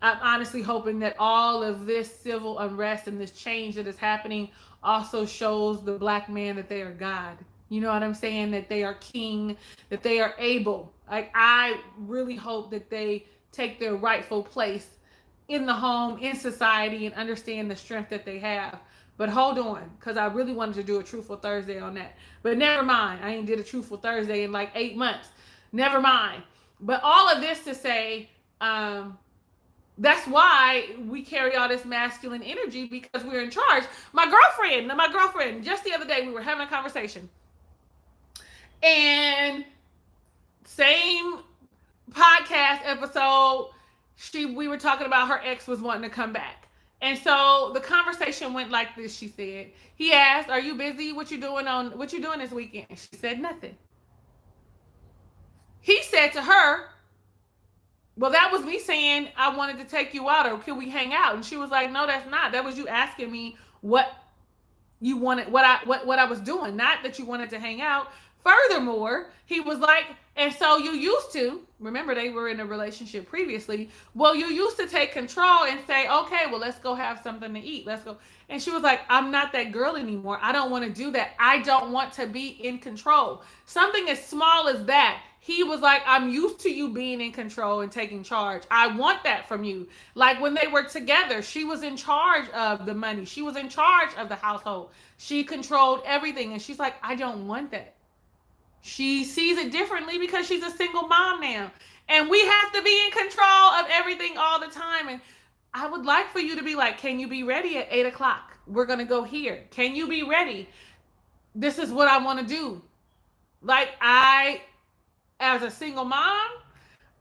honestly hoping that all of this civil unrest and this change that is happening also shows the Black man that they are God. You know what I'm saying? That they are king, that they are able. Like, I really hope that they take their rightful place in the home, in society, and understand the strength that they have. But hold on, because I really wanted to do a Truthful Thursday on that. But never mind. I ain't did a Truthful Thursday in like 8 months. Never mind. But all of this to say, that's why we carry all this masculine energy, because we're in charge. My girlfriend, just the other day, we were having a conversation. And same podcast episode, we were talking about her ex was wanting to come back. And so the conversation went like this. She said, he asked, are you busy? What you doing this weekend? She said, nothing. He said to her, well, that was me saying I wanted to take you out, or can we hang out? And she was like, no, that's not. That was you asking me what you wanted, what I was doing, not that you wanted to hang out. Furthermore, he was like, and so you used to, remember they were in a relationship previously, well, you used to take control and say, okay, well, let's go have something to eat. Let's go. And she was like, I'm not that girl anymore. I don't want to do that. I don't want to be in control. Something as small as that. He was like, I'm used to you being in control and taking charge. I want that from you. Like, when they were together, she was in charge of the money. She was in charge of the household. She controlled everything. And she's like, I don't want that. She sees it differently because she's a single mom now. And we have to be in control of everything all the time. And I would like for you to be like, can you be ready at 8 o'clock? We're going to go here. Can you be ready? This is what I want to do. Like, as a single mom,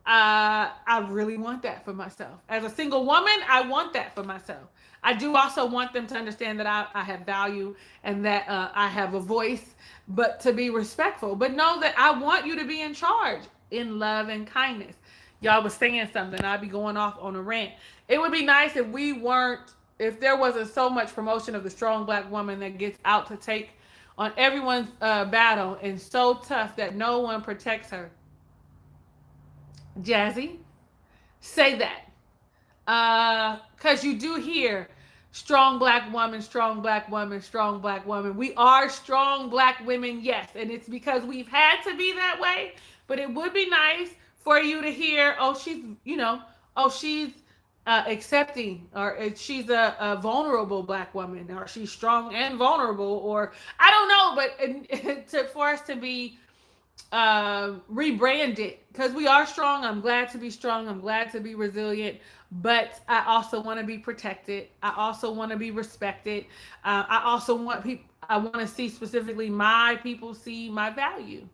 I really want that for myself. As a single woman, I want that for myself. I do also want them to understand that I have value and that I have a voice, but to be respectful. But know that I want you to be in charge in love and kindness. Y'all was saying something. I'd be going off on a rant. It would be nice if there wasn't so much promotion of the strong Black woman that gets out to take on everyone's battle and so tough that no one protects her. Jazzy, say that. Because you do hear strong Black woman, strong Black woman, strong Black woman. We are strong Black women, yes. And it's because we've had to be that way. But it would be nice for you to hear, she's accepting, or she's a vulnerable Black woman, or she's strong and vulnerable, or I don't know, but for us to be rebranded, because we are strong. I'm glad to be strong. I'm glad to be resilient, but I also want to be protected. I also want to be respected. I also want I want to see specifically my people see my value.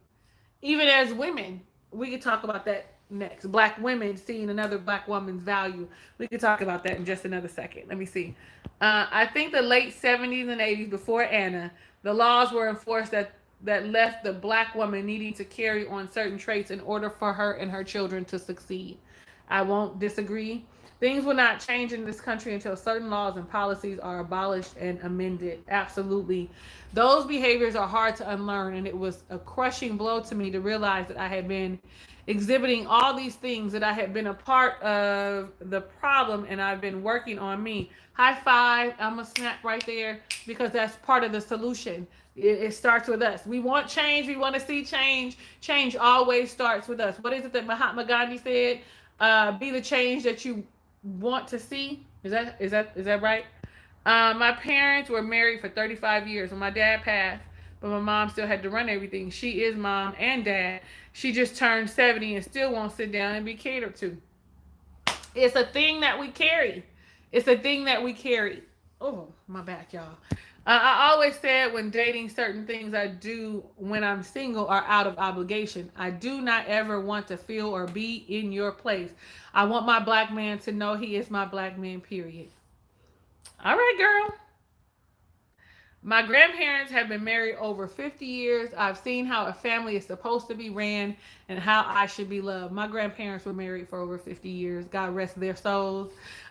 Even as women, we could talk about that next. Black women seeing another Black woman's value. We could talk about that in just another second. Let me see. I think the late 70s and 80s, before Anna, the laws were enforced that left the Black woman needing to carry on certain traits in order for her and her children to succeed. I won't disagree. Things will not change in this country until certain laws and policies are abolished and amended. Absolutely. Those behaviors are hard to unlearn, and it was a crushing blow to me to realize that I had been exhibiting all these things that I had been a part of the problem and I've been working on me. High five. I'm going to snap right there because that's part of the solution. It starts with us. We want change. We want to see change. Change always starts with us. What is it that Mahatma Gandhi said? Be the change that you want to see. Is that right? My parents were married for 35 years. When my dad passed, but my mom still had to run everything. She is mom and dad. She just turned 70 and still won't sit down and be catered to. It's a thing that we carry. It's a thing that we carry. Oh, my back, y'all. I always said when dating, certain things I do when I'm single are out of obligation. I do not ever want to feel or be in your place. I want my black man to know he is my black man, period. All right, girl. My grandparents have been married over 50 years. I've seen how a family is supposed to be ran and how I should be loved. My grandparents were married for over 50 years. God rest their souls.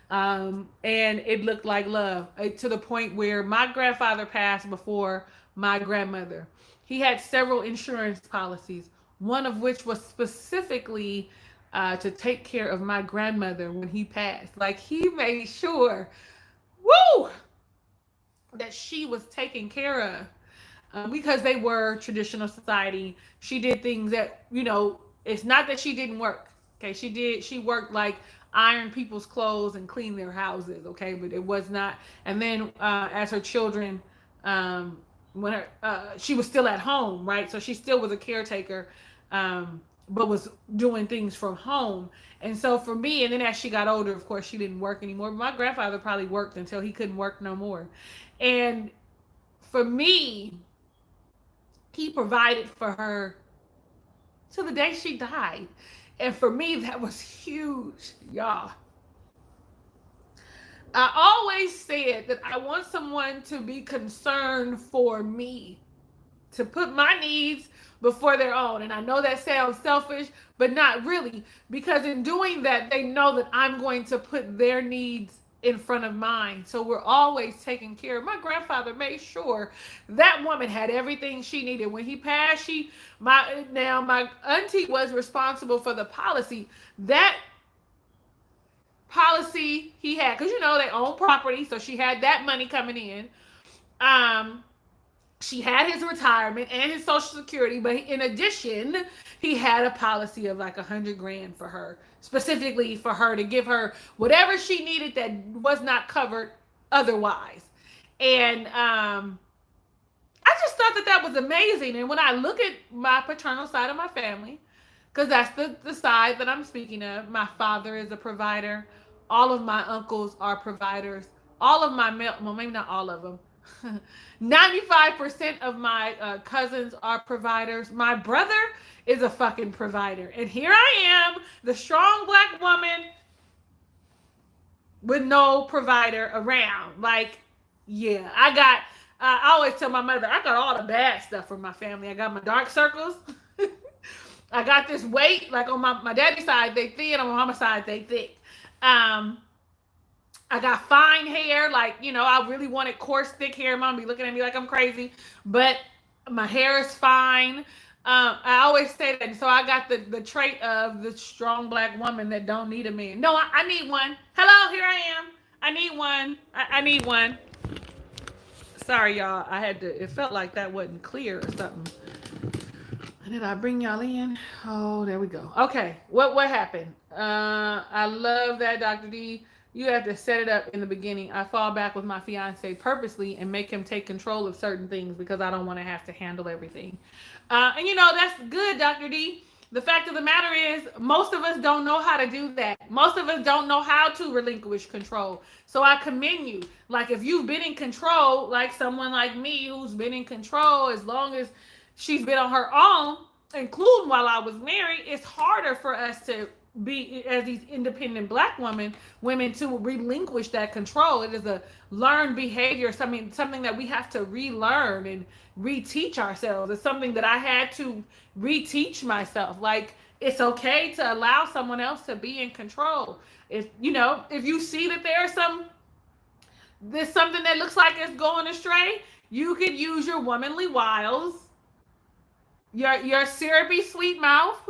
And it looked like love to the point where my grandfather passed before my grandmother. He had several insurance policies, one of which was specifically to take care of my grandmother when he passed. Like he made sure, woo, that she was taken care of because they were traditional society. She did things that, it's not that she didn't work. Okay, she worked like iron people's clothes and clean their houses. Okay, but it was not. And then as her children, when she was still at home, right? So she still was a caretaker, but was doing things from home. And so for me, and then as she got older, of course, she didn't work anymore. But my grandfather probably worked until he couldn't work no more. And for me, he provided for her till the day she died. And for me, that was huge, y'all. I always said that I want someone to be concerned for me, to put my needs before their own. And I know that sounds selfish, but not really, because in doing that, they know that I'm going to put their needs in front of mine. So we're always taking care of. My grandfather made sure that woman had everything she needed. When he passed, my auntie was responsible for the policy. That policy he had, because they own property, so she had that money coming in. She had his retirement and his Social Security, but in addition, he had a policy of like $100,000 for her, specifically for her, to give her whatever she needed that was not covered otherwise. And I just thought that was amazing. And when I look at my paternal side of my family, because that's the side that I'm speaking of, my father is a provider. All of my uncles are providers. All of my well, maybe not all of them. 95% of my cousins are providers. My brother is a fucking provider. And here I am, the strong black woman with no provider around. Like, yeah, I always tell my mother, I got all the bad stuff from my family. I got my dark circles. I got this weight, like on my daddy's side, they thin, on my mama's side, they thick. I got fine hair, like, I really wanted coarse, thick hair. Mom be looking at me like I'm crazy, but my hair is fine. I always say that. So I got the trait of the strong black woman that don't need a man. No, I need one. Hello, here I am. I need one. I need one. Sorry, y'all. It felt like that wasn't clear or something. Did I bring y'all in? Oh, there we go. Okay, what happened? I love that, Dr. D. You have to set it up in the beginning. I fall back with my fiance purposely and make him take control of certain things because I don't want to have to handle everything. And that's good, Dr. D. The fact of the matter is, most of us don't know how to do that. Most of us don't know how to relinquish control. So I commend you. Like, if you've been in control, like someone like me who's been in control as long as she's been on her own, including while I was married, it's harder for us to be, as these independent black women to relinquish that control. It is a learned behavior, something that we have to relearn and reteach ourselves. It's something that I had to reteach myself. Like, it's okay to allow someone else to be in control. If you see that there's something that looks like it's going astray, you could use your womanly wiles, your syrupy sweet mouth,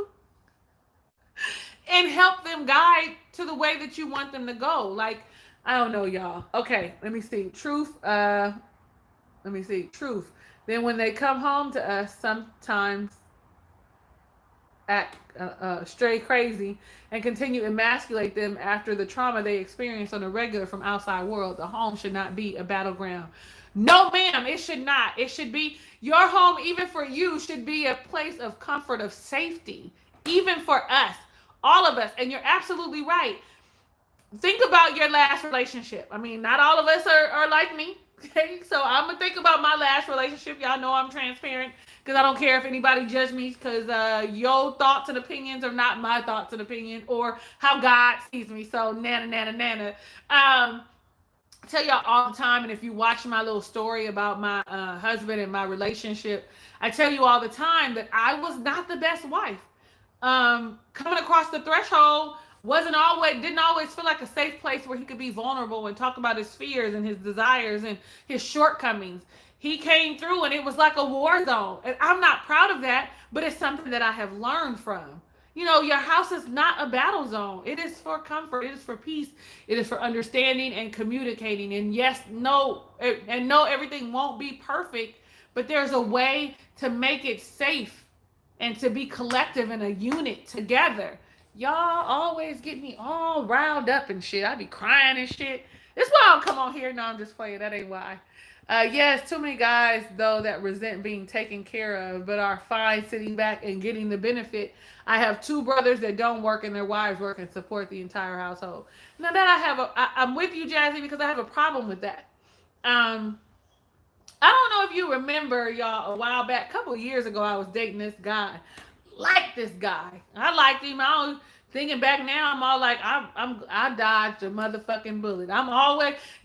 and help them guide to the way that you want them to go. Like, I don't know, y'all. Okay, let me see. Let me see. Truth. Then when they come home to us, sometimes act stray crazy and continue to emasculate them after the trauma they experience on a regular from outside world. The home should not be a battleground. No, ma'am, it should not. It should be your home, even for you, should be a place of comfort, of safety, even for us, all of us. And you're absolutely right. Think about your last relationship. I mean, not all of us are like me. Okay, so I'm gonna think about my last relationship. Y'all know I'm transparent because I don't care if anybody judge me because your thoughts and opinions are not my thoughts and opinion or how God sees me. So nana nana nana. I tell y'all all the time, and if you watch my little story about my husband and my relationship, I tell you all the time that I was not the best wife. Coming across the threshold didn't always feel like a safe place where he could be vulnerable and talk about his fears and his desires and his shortcomings. He came through and it was like a war zone. And I'm not proud of that, but it's something that I have learned from. You know, your house is not a battle zone. It is for comfort. It is for peace. It is for understanding and communicating. And yes, no, everything won't be perfect, but there's a way to make it safe and to be collective in a unit together. Y'all always get me all riled up and shit. I be crying and shit. That's why I don't come on here. No, I'm just playing. That ain't why. Yes, too many guys, though, that resent being taken care of, but are fine sitting back and getting the benefit. I have two brothers that don't work and their wives work and support the entire household. Now that I'm with you, Jazzy, because I have a problem with that. I don't know if you remember, y'all, a while back, a couple of years ago, I was dating this guy. Like this guy. I liked him. Thinking back now, I'm all like, I dodged a motherfucking bullet.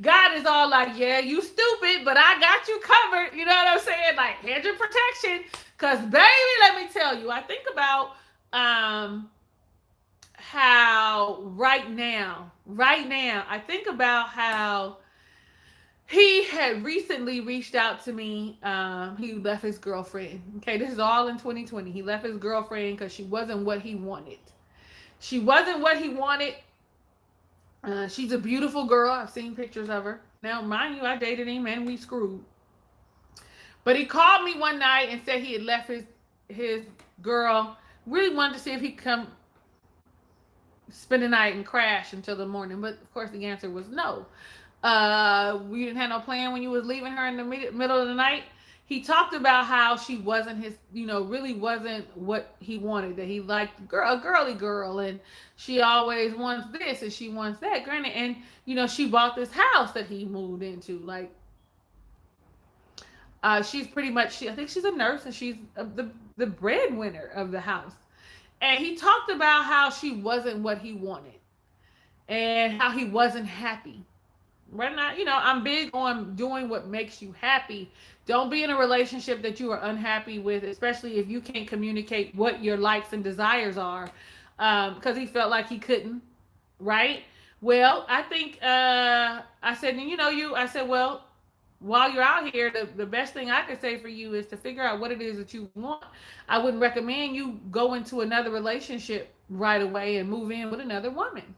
God is all like, yeah, you stupid, but I got you covered. You know what I'm saying? Like, hedge of protection. Because, baby, let me tell you, I think about how right now, I think about how he had recently reached out to me. He left his girlfriend. Okay, this is all in 2020. He left his girlfriend because she wasn't what he wanted. She's a beautiful girl. I've seen pictures of her. Now, mind you, I dated him and we screwed. But he called me one night and said he had left his girl. Really wanted to see if he could come spend the night and crash until the morning. But, of course, the answer was no. We didn't have no plan when you was leaving her in the middle of the night. He talked about how she wasn't really wasn't what he wanted, that he liked a girly girl, and she always wants this and she wants that. Granted, and she bought this house that he moved into. Like, she's pretty much, I think she's a nurse, and she's the breadwinner of the house. And he talked about how she wasn't what he wanted and how he wasn't happy. Right now, I'm big on doing what makes you happy. Don't be in a relationship that you are unhappy with, especially if you can't communicate what your likes and desires are, because he felt like he couldn't, right? Well, I think, I said, well, while you're out here, the best thing I could say for you is to figure out what it is that you want. I wouldn't recommend you go into another relationship right away and move in with another woman.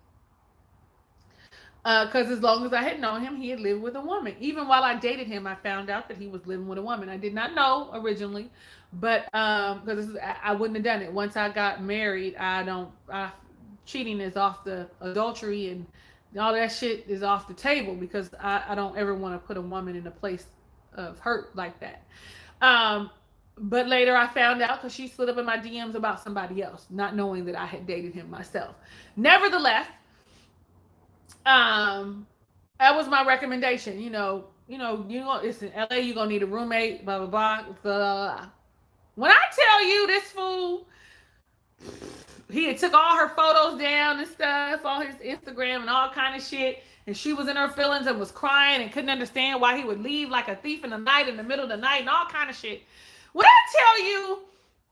Because as long as I had known him, he had lived with a woman. Even while I dated him, I found out that he was living with a woman. I did not know originally, but because I wouldn't have done it. Once I got married, cheating is off the adultery and all that shit is off the table, because I don't ever want to put a woman in a place of hurt like that. But later I found out because she slid up in my DMs about somebody else, not knowing that I had dated him myself. Nevertheless, that was my recommendation. It's in LA, you're gonna need a roommate, blah blah blah. When I tell you this fool, he had took all her photos down and stuff on his Instagram and all kind of shit, and she was in her feelings and was crying and couldn't understand why he would leave like a thief in the night, in the middle of the night, and all kind of shit. When I tell you,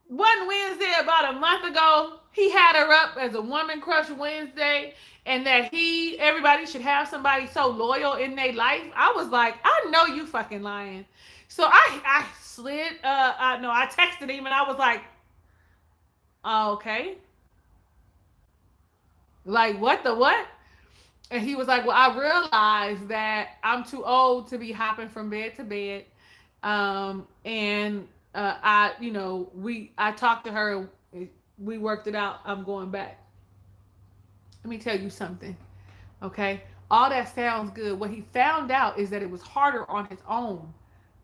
one Wednesday about a month ago, he had her up as a Woman Crush Wednesday, and that everybody should have somebody so loyal in their life. I was like, I know you fucking lying. So I texted him and I was like, okay. Like, what the what? And he was like, well, I realized that I'm too old to be hopping from bed to bed. And I talked to her, we worked it out. I'm going back. Let me tell you something. Okay. All that sounds good. What he found out is that it was harder on his own.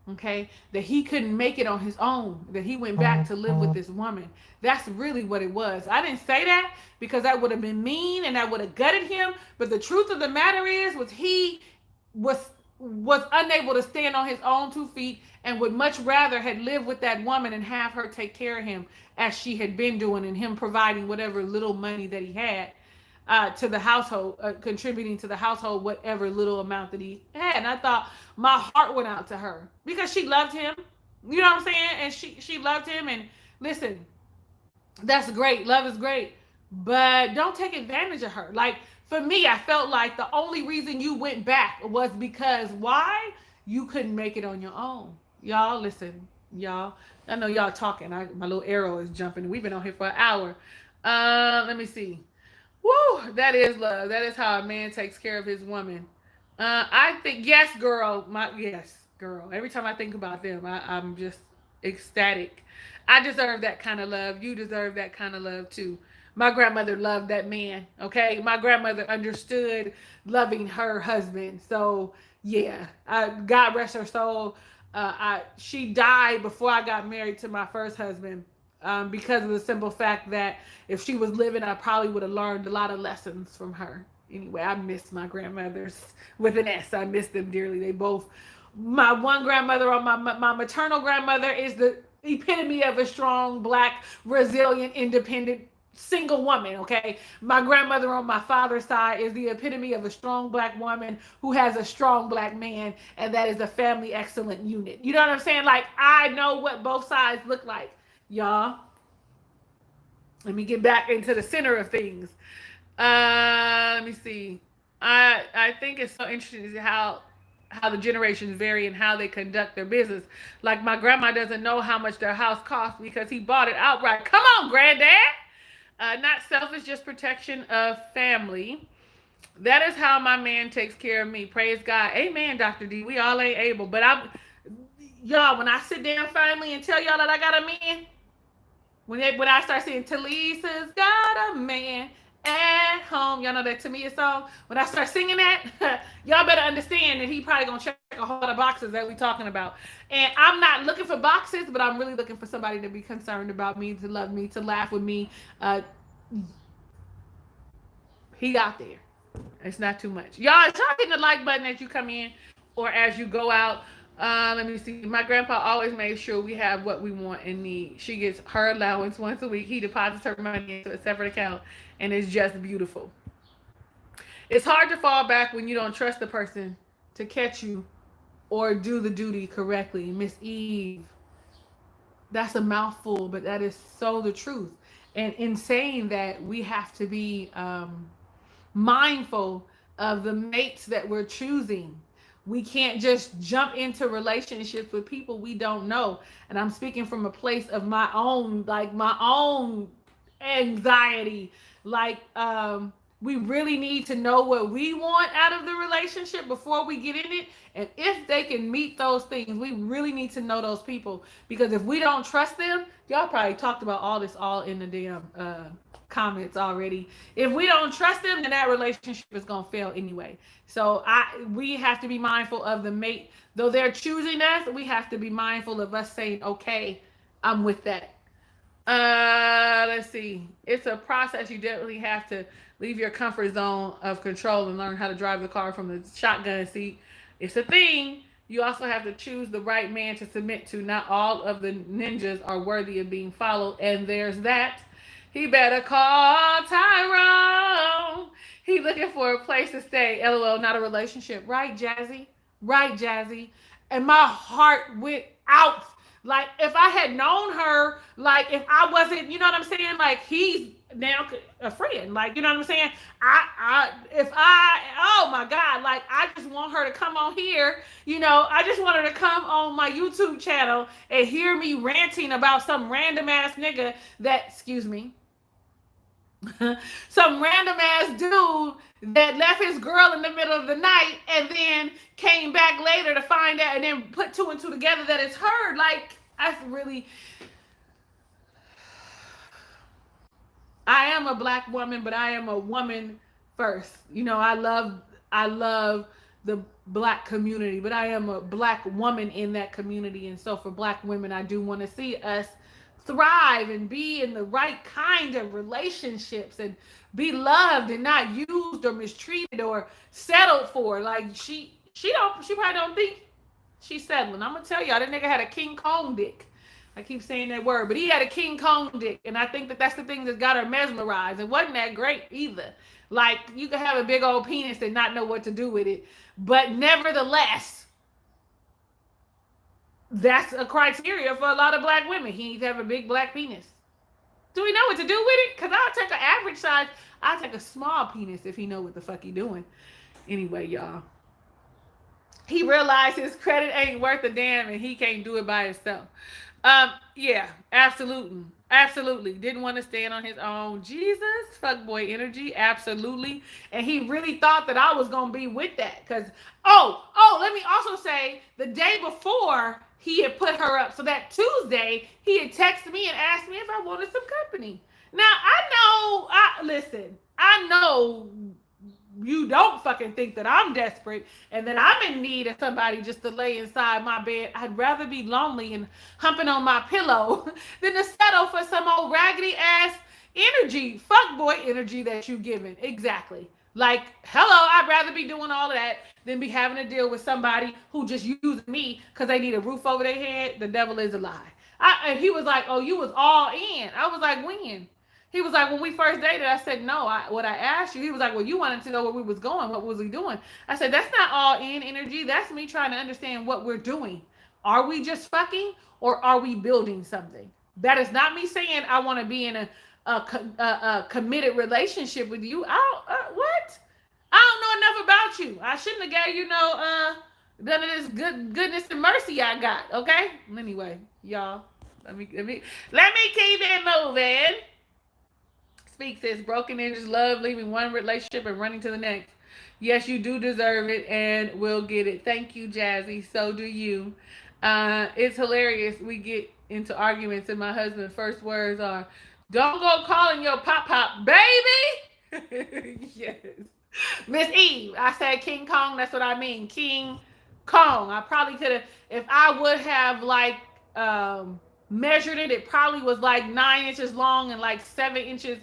Okay. That he couldn't make it on his own. That he went back to live with this woman. That's really what it was. I didn't say that because that would have been mean and that would have gutted him. But the truth of the matter is, was he was was unable to stand on his own 2 feet and would much rather had lived with that woman and have her take care of him as she had been doing, and him providing whatever little money that he had to the household, contributing to the household whatever little amount that he had. And I thought my heart went out to her because she loved him. You know what I'm saying? And she loved him. And listen, that's great. Love is great, but don't take advantage of her. Like, for me, I felt like the only reason you went back was because why? You couldn't make it on your own. Y'all, listen, y'all. I know y'all talking. My little arrow is jumping. We've been on here for an hour. Let me see. Woo, that is love. That is how a man takes care of his woman. I think, yes, girl. Yes, girl. Every time I think about them, I'm just ecstatic. I deserve that kind of love. You deserve that kind of love too. My grandmother loved that man. Okay, my grandmother understood loving her husband. So yeah, God rest her soul. She died before I got married to my first husband, because of the simple fact that if she was living, I probably would have learned a lot of lessons from her. Anyway, I miss my grandmothers with an S. I miss them dearly. They both, my one grandmother on my maternal grandmother is the epitome of a strong, black, resilient, independent, single woman. Okay, my grandmother on my father's side is the epitome of a strong black woman who has a strong black man, and that is a family excellent unit. You know what I'm saying? Like, I know what both sides look like. Y'all, let me get back into the center of things. Let me see. I think it's so interesting how the generations vary and how they conduct their business. Like, my grandma doesn't know how much their house costs because he bought it outright. Come on, granddad. Not selfish, just protection of family. That is how my man takes care of me. Praise God. Amen, Dr. D. We all ain't able. But y'all, when I sit down finally and tell y'all that I got a man, when I start saying Talisa's got a man at home, y'all know that Tamia song. When I start singing that, y'all better understand that he probably gonna check a whole lot of boxes that we talking about. And I'm not looking for boxes, but I'm really looking for somebody to be concerned about me, to love me, to laugh with me. He out there. It's not too much. Y'all, it's hitting the like button as you come in or as you go out. Let me see. My grandpa always made sure we have what we want and need. She gets her allowance once a week. He deposits her money into a separate account, and it's just beautiful. It's hard to fall back when you don't trust the person to catch you or do the duty correctly. Miss Eve. That's a mouthful, but that is so the truth. And in saying that, we have to be mindful of the mates that we're choosing. We can't just jump into relationships with people we don't know. And I'm speaking from a place of my own anxiety. Like, we really need to know what we want out of the relationship before we get in it. And if they can meet those things, we really need to know those people. Because if we don't trust them, y'all probably talked about all this all in the damn comments already. If we don't trust them, then that relationship is gonna fail anyway. So we have to be mindful of the mate. Though they're choosing us, we have to be mindful of us saying, okay, I'm with that. Let's see. It's a process. You definitely have to leave your comfort zone of control and learn how to drive the car from the shotgun seat. It's a thing. You also have to choose the right man to submit to. Not all of the ninjas are worthy of being followed. And there's that. He better call Tyrone. He looking for a place to stay. LOL, not a relationship. Right, Jazzy? Right, Jazzy. And my heart went out. Like, if I had known her, like, if I wasn't, you know what I'm saying? Like, he's now a friend. Like, you know what I'm saying? Oh my God, like, I just want her to come on here. You know, I just want her to come on my YouTube channel and hear me ranting about some random ass nigga that, excuse me, some random ass dude that left his girl in the middle of the night and then came back later to find out and then put two and two together that it's her. Like, I really, I am a black woman, but I am a woman first. You know, I love the black community, but I am a black woman in that community. And so for black women, I do want to see us thrive and be in the right kind of relationships and be loved and not used or mistreated or settled for. Like she probably don't think she's settling. I'm gonna tell y'all, that nigga had a King Kong dick. I keep saying that word, but he had a King Kong dick, and I think that that's the thing that got her mesmerized. It wasn't that great either. Like, you could have a big old penis and not know what to do with it, but nevertheless, that's a criteria for a lot of black women. He needs to have a big black penis. Do we know what to do with it? Because I'll take an average size. I'll take a small penis if he know what the fuck he doing. Anyway, y'all. He realized his credit ain't worth a damn and he can't do it by himself. Yeah, absolutely. Absolutely. Didn't want to stand on his own. Jesus, fuckboy energy. Absolutely. And he really thought that I was going to be with that. Because, let me also say, the day before he had put her up. So that Tuesday, he had texted me and asked me if I wanted some company. Now, I know you don't fucking think that I'm desperate and that I'm in need of somebody just to lay inside my bed. I'd rather be lonely and humping on my pillow than to settle for some old raggedy ass energy, fuckboy energy that you giving. Exactly. Like, hello, I'd rather be doing all of that than be having to deal with somebody who just used me because they need a roof over their head. The devil is a lie. And he was like, oh, you was all in. I was like, when? He was like, when we first dated, I said, no, what I asked you, he was like, well, you wanted to know where we was going. What was we doing? I said, that's not all in energy. That's me trying to understand what we're doing. Are we just fucking or are we building something? That is not me saying I want to be in a committed relationship with you. What? I don't know enough about you. I shouldn't have gave you none of this goodness and mercy I got. Okay. Anyway, y'all, let me keep it moving. Speak says broken angels love leaving one relationship and running to the next. Yes, you do deserve it and we'll get it. Thank you, Jazzy. So do you. It's hilarious. We get into arguments and my husband's first words are, don't go calling your pop, baby. Yes. Miss Eve, I said King Kong. That's what I mean. King Kong. I probably could have, if I would have like measured it, it probably was like 9 inches long and like 7 inches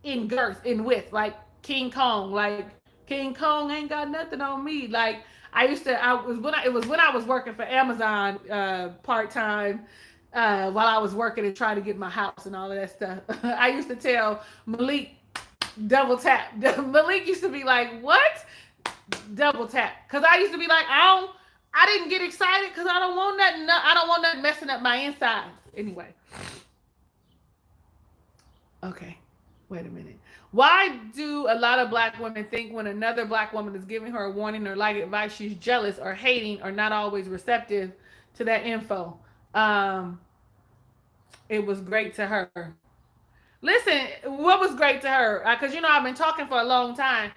in girth, in width, like King Kong. Like King Kong ain't got nothing on me. Like it was when I was working for Amazon part-time while I was working and trying to get my house and all of that stuff. I used to tell Malik, double tap. Malik used to be like, what? Double tap. Because I used to be like, I didn't get excited because I don't want nothing messing up my insides. Anyway. Okay. Wait a minute. Why do a lot of black women think when another black woman is giving her a warning or like advice, she's jealous or hating or not always receptive to that info? It was great to her. Listen, what was great to her? Because, I've been talking for a long time.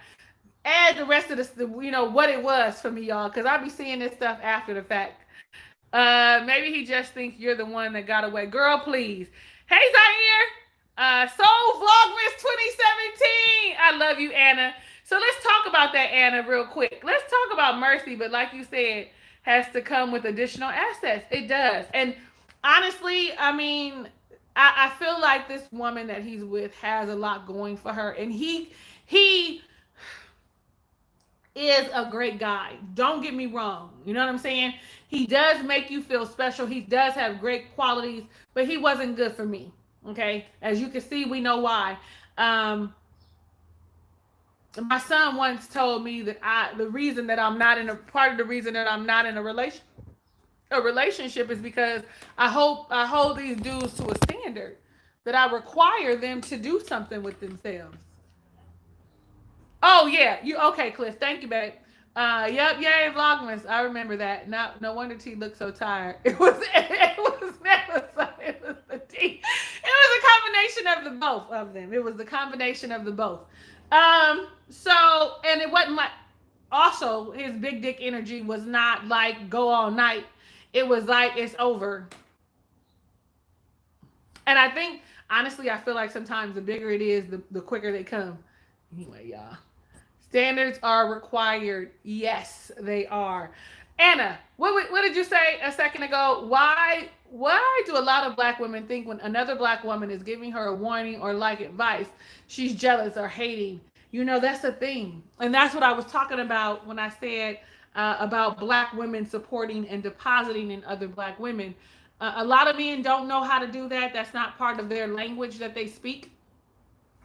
Add the rest of this, what it was for me, y'all, because I'll be seeing this stuff after the fact. Maybe he just thinks you're the one that got away. Girl, please. Hey, Zaire. Soul Vlogmas 2017. I love you, Anna. So let's talk about that, Anna, real quick. Let's talk about mercy, but like you said, has to come with additional assets. It does. And honestly, I feel like this woman that he's with has a lot going for her. And he is a great guy. Don't get me wrong. You know what I'm saying? He does make you feel special. He does have great qualities, but he wasn't good for me. Okay. As you can see, we know why. My son once told me that part of the reason that I'm not in a relationship is because I hold these dudes to a standard that I require them to do something with themselves. Oh yeah, okay, Cliff? Thank you, babe. Yep, yay, Vlogmas. I remember that. No wonder T looked so tired. It was never so. It was the D. It was a combination of the both of them. It was the combination of the both. So, and it wasn't like, also, his big dick energy was not like go all night. It was like it's over. And I think, honestly, I feel like sometimes the bigger it is, the quicker they come. Anyway, y'all. Standards are required. Yes, they are. Anna, what did you say a second ago? Why do a lot of black women think when another black woman is giving her a warning or like advice, she's jealous or hating? You know, that's the thing. And that's what I was talking about when I said about black women supporting and depositing in other black women. A lot of men don't know how to do that. That's not part of their language that they speak.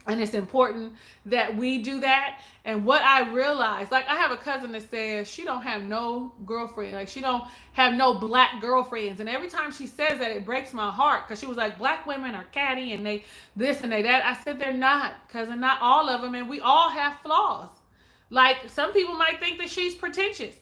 And it's important that we do that. And what I realized, like I have a cousin that says she don't have no girlfriend. Like she don't have no black girlfriends. And every time she says that, it breaks my heart. Because she was like, black women are catty and they this and they that. I said, they're not. Because they're not all of them. And we all have flaws. Like some people might think that she's pretentious.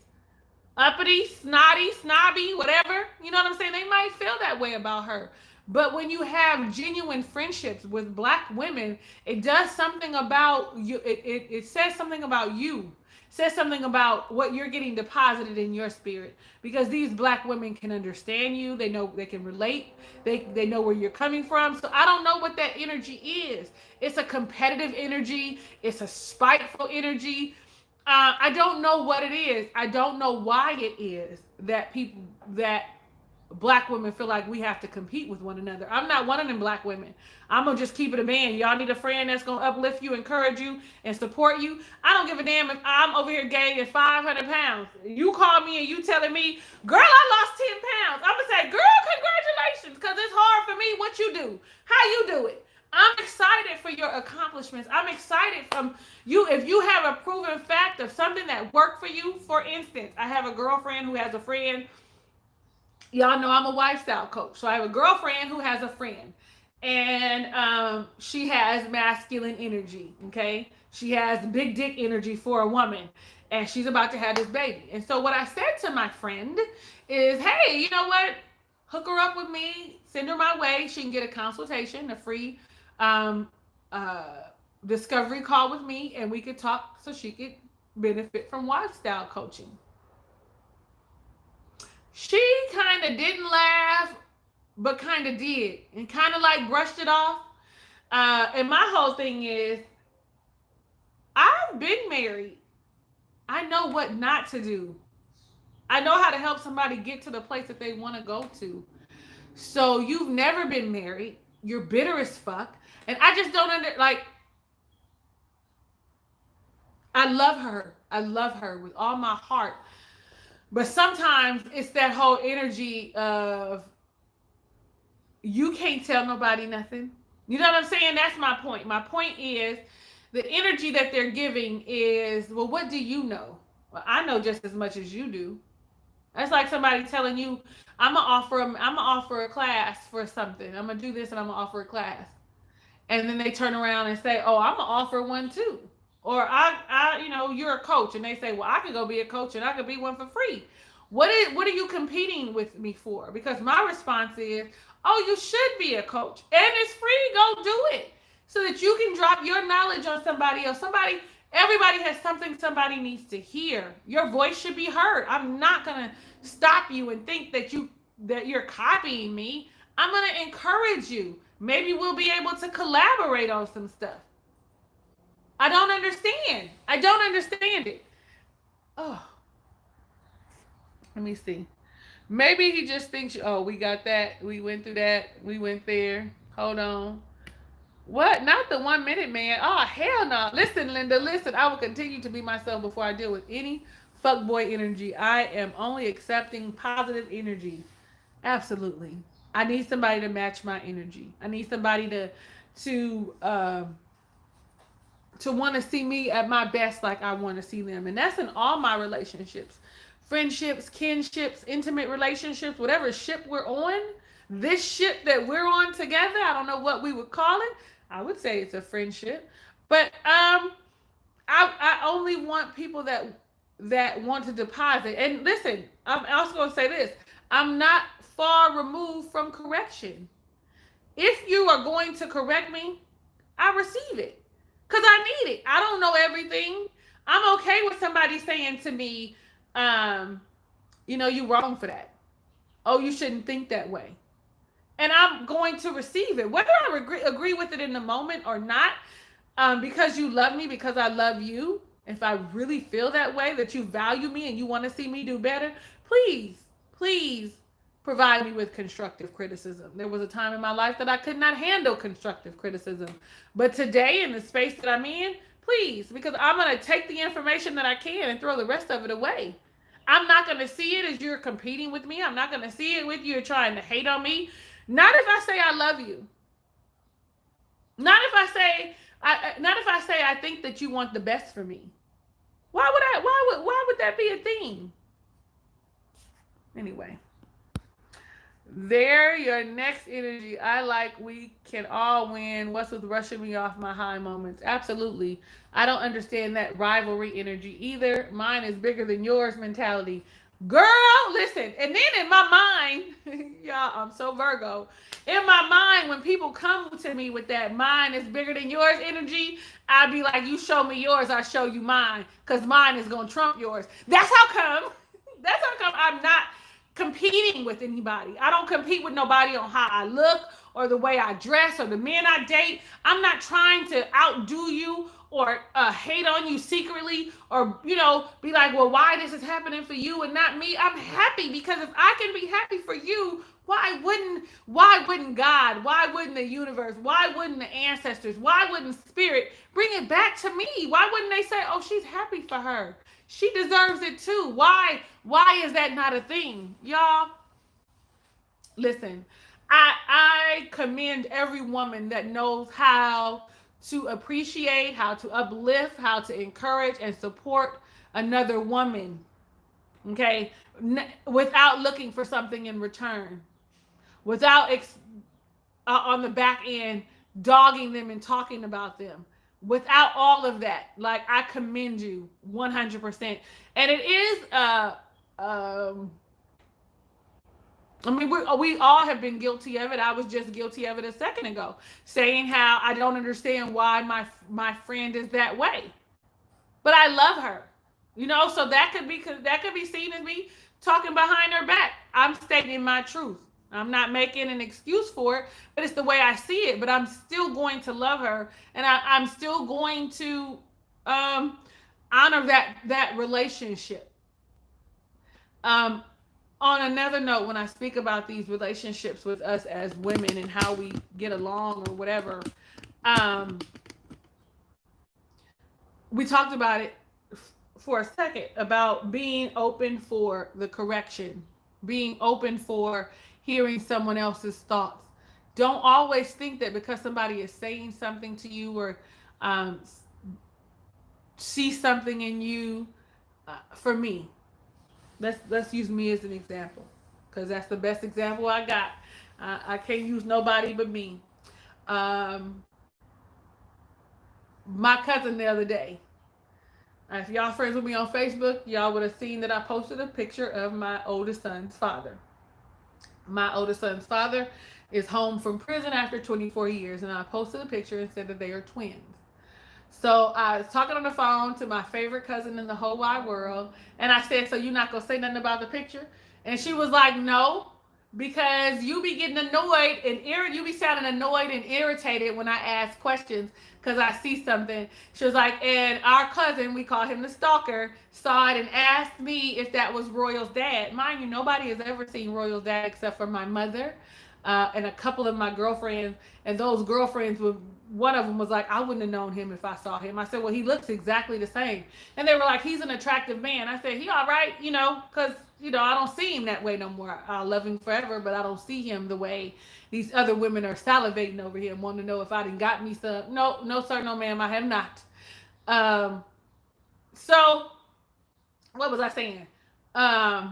Uppity, snotty, snobby, whatever. You know what I'm saying? They might feel that way about her. But when you have genuine friendships with black women, it does something about you. It says something about you. It says something about what you're getting deposited in your spirit. Because these black women can understand you. They know they can relate. They know where you're coming from. So I don't know what that energy is. It's a competitive energy. It's a spiteful energy. I don't know what it is. I don't know why it is that black women feel like we have to compete with one another. I'm not one of them black women. I'm going to just keep it a man. Y'all need a friend that's going to uplift you, encourage you, and support you. I don't give a damn if I'm over here gaining 500 pounds. You call me and you telling me, girl, I lost 10 pounds. I'm going to say, girl, congratulations, because it's hard for me. What you do? How you do it? I'm excited for your accomplishments. I'm excited from you. If you have a proven fact of something that worked for you, for instance, I have a girlfriend who has a friend. Y'all know I'm a lifestyle coach. So I have a girlfriend who has a friend. And she has masculine energy, okay? She has big dick energy for a woman. And she's about to have this baby. And so what I said to my friend is, hey, you know what? Hook her up with me. Send her my way. She can get a consultation, a free discovery call with me. And we could talk so she could benefit from lifestyle coaching. She kind of didn't laugh, but kind of did, and kind of like brushed it off. And my whole thing is, I've been married. I know what not to do. I know how to help somebody get to the place that they want to go to. So you've never been married. You're bitter as fuck. And I just don't I love her. I love her with all my heart. But sometimes it's that whole energy of you can't tell nobody nothing. You know what I'm saying? That's my point. My point is the energy that they're giving is, well, what do you know? Well, I know just as much as you do. That's like somebody telling you, I'm gonna offer a class for something. I'm gonna do this and I'm gonna offer a class. And then they turn around and say, oh, I'm gonna offer one too. Or you're a coach, and they say, well, I could go be a coach and I could be one for free. What are you competing with me for? Because my response is, oh, you should be a coach. And it's free, go do it. So that you can drop your knowledge on somebody else. Everybody has something somebody needs to hear. Your voice should be heard. I'm not gonna stop you and think that you're copying me. I'm gonna encourage you. Maybe we'll be able to collaborate on some stuff. I don't understand it. Oh, let me see. Maybe he just thinks, oh, we got that. We went through that. We went there. Hold on. What? Not the 1 minute man. Oh, hell no. Listen, Linda, listen. I will continue to be myself before I deal with any fuckboy energy. I am only accepting positive energy. Absolutely. I need somebody to match my energy. I need somebody to want to see me at my best like I want to see them. And that's in all my relationships. Friendships, kinships, intimate relationships, whatever ship we're on. This ship that we're on together, I don't know what we would call it. I would say it's a friendship. But I only want people that want to deposit. And listen, I'm also going to say this. I'm not far removed from correction. If you are going to correct me, I receive it because I need it. I don't know everything. I'm okay with somebody saying to me, you wrong for that. Oh, you shouldn't think that way. And I'm going to receive it, whether I agree with it in the moment or not, because you love me, because I love you. If I really feel that way, that you value me and you want to see me do better, please, please provide me with constructive criticism. There was a time in my life that I could not handle constructive criticism. But today, in the space that I'm in, please, because I'm going to take the information that I can and throw the rest of it away. I'm not going to see it as you're competing with me. I'm not going to see it with you trying to hate on me. Not if I say I love you. Not if I say I think that you want the best for me. Why would that be a thing? Anyway. There, your next energy. I like we can all win. What's with rushing me off my high moments? Absolutely. I don't understand that rivalry energy either. Mine is bigger than yours mentality. Girl, listen. And then in my mind, y'all, I'm so Virgo. In my mind, when people come to me with that mine is bigger than yours energy, I'd be like, you show me yours, I show you mine. Because mine is going to trump yours. That's how come I'm not competing with anybody. I don't compete with nobody on how I look or the way I dress or the men I date. I'm not trying to outdo you or hate on you secretly or, be like, well, why this is happening for you and not me? I'm happy because if I can be happy for you, why wouldn't God? Why wouldn't the universe? Why wouldn't the ancestors? Why wouldn't spirit bring it back to me? Why wouldn't they say, oh, she's happy for her? She deserves it too. Why is that not a thing? Y'all, listen, I commend every woman that knows how to appreciate, how to uplift, how to encourage and support another woman, okay? Without looking for something in return. Without on the back end dogging them and talking about them. Without all of that, like, I commend you 100%. And it is, we all have been guilty of it. I was just guilty of it a second ago, saying how I don't understand why my friend is that way, but I love her, so that could be seen as me talking behind her back. I'm stating my truth. I'm not making an excuse for it, but it's the way I see it. But I'm still going to love her, and I'm still going to honor that relationship. On another note, when I speak about these relationships with us as women and how we get along or whatever, we talked about it for a second, about being open for the correction, being open for hearing someone else's thoughts. Don't always think that because somebody is saying something to you or see something in you. For me, let's use me as an example, because that's the best example I got. I can't use nobody but me. My cousin the other day, if y'all friends with me on Facebook, y'all would have seen that I posted a picture of my oldest son's father. My oldest son's father is home from prison after 24 years, and I posted a picture and said that they are twins. So I was talking on the phone to my favorite cousin in the whole wide world, and I said, so you're not going to say nothing about the picture? And she was like, no, because you be getting annoyed and you be sounding annoyed and irritated when I ask questions because I see something. She was like, and our cousin, we call him the stalker, saw it and asked me if that was Royal's dad. Mind you, nobody has ever seen Royal's dad except for my mother and a couple of my girlfriends. And those girlfriends, one of them was like, I wouldn't have known him if I saw him. I said, well, he looks exactly the same. And they were like, he's an attractive man. I said, he all right, because, I don't see him that way no more. I love him forever, but I don't see him the way these other women are salivating over him, wanting to know if I done got me some. No, sir, no, ma'am, I have not. So what was I saying? I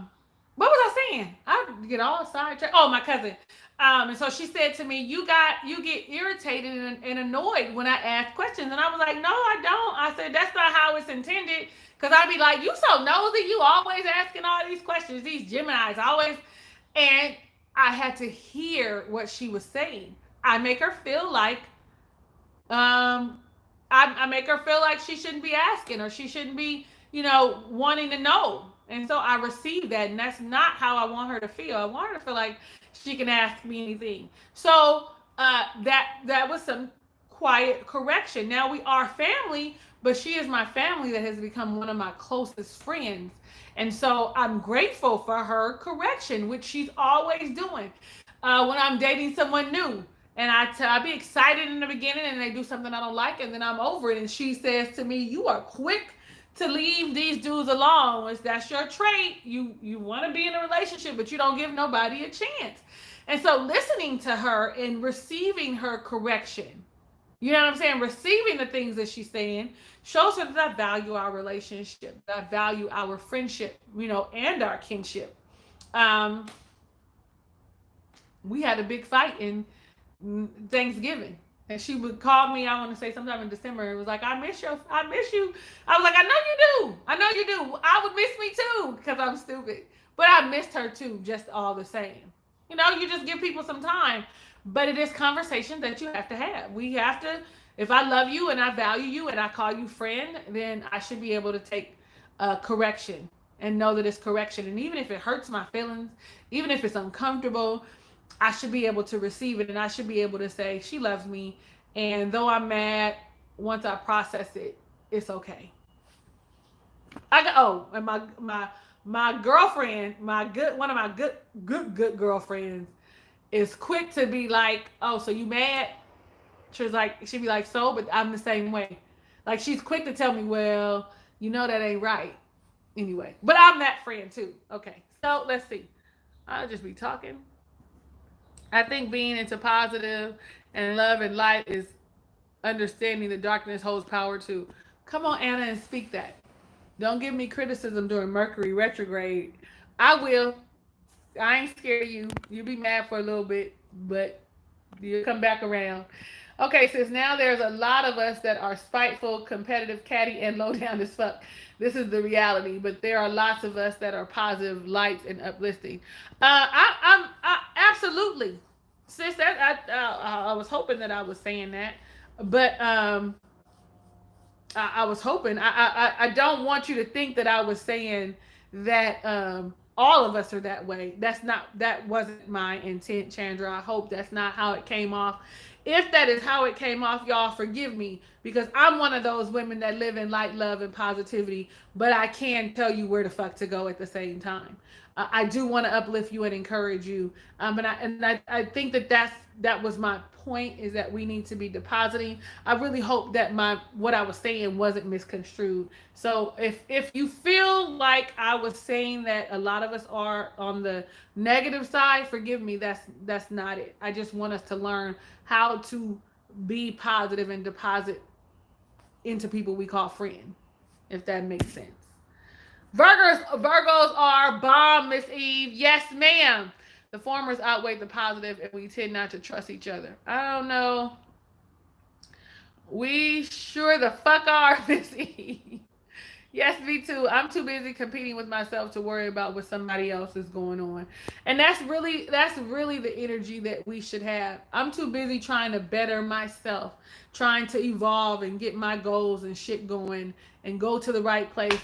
get all sidetracked. Oh, my cousin. And so she said to me, you get irritated and annoyed when I ask questions. And I was like, no, I don't. I said, that's not how it's intended. Because I'd be like, you so nosy, you always asking all these questions, these Geminis always. And I had to hear what she was saying. I make her feel like um I make her feel like she shouldn't be asking, or she shouldn't be, wanting to know. And so I receive that, and that's not how I want her to feel. I want her to feel like she can ask me anything. So that was some quiet correction. Now we are family, but she is my family that has become one of my closest friends. And so I'm grateful for her correction, which she's always doing. When I'm dating someone new, and I be excited in the beginning, and they do something I don't like, and then I'm over it, and she says to me, "You are quick to leave these dudes alone. That's your trait. You want to be in a relationship, but you don't give nobody a chance." And so listening to her and receiving her correction, you know what I'm saying? Receiving the things that she's saying shows her that I value our relationship, that I value our friendship, and our kinship. Um, we had a big fight in Thanksgiving. And she would call me, I want to say sometime in December. It was like, I miss you. I miss you. I was like, I know you do. I know you do. I would miss me too, because I'm stupid. But I missed her too, just all the same. You just give people some time. But it is conversation that you have to have. We have to, if I love you and I value you and I call you friend, then I should be able to take correction and know that it's correction. And even if it hurts my feelings, even if it's uncomfortable, I should be able to receive it, and I should be able to say, she loves me. And though I'm mad, once I process it, it's okay. And my girlfriend, one of my good girlfriends, is quick to be like, "Oh, so you mad?" She'd be like, "So," but I'm the same way. Like, she's quick to tell me, "Well, that ain't right." Anyway, but I'm that friend too. Okay, so let's see. I'll just be talking. I think being into positive and love and light is understanding that darkness holds power too. Come on, Anna, and speak that. Don't give me criticism during Mercury retrograde. I will. I ain't scared of you. You'll be mad for a little bit, but you'll come back around. Okay, sis, now there's a lot of us that are spiteful, competitive, catty, and low down as fuck. This is the reality, but there are lots of us that are positive, lights, and uplifting. I absolutely, sis. I was hoping that I was saying that, but I was hoping. I don't want you to think that I was saying that all of us are that way. That wasn't my intent, Chandra. I hope that's not how it came off. If that is how it came off, y'all forgive me, because I'm one of those women that live in light, love, and positivity, but I can tell you where the fuck to go at the same time. I do want to uplift you and encourage you, I think that was my point, is that we need to be depositing. I really hope that what I was saying wasn't misconstrued. So if you feel like I was saying that a lot of us are on the negative side, forgive me. That's not it. I just want us to learn how to be positive and deposit into people we call friend, if that makes sense. Virgos are bomb, Miss Eve. Yes, ma'am. The formers outweigh the positive, and we tend not to trust each other. I don't know. We sure the fuck are, Miss Eve. Yes, me too. I'm too busy competing with myself to worry about what somebody else is going on. And that's really the energy that we should have. I'm too busy trying to better myself, trying to evolve and get my goals and shit going and go to the right place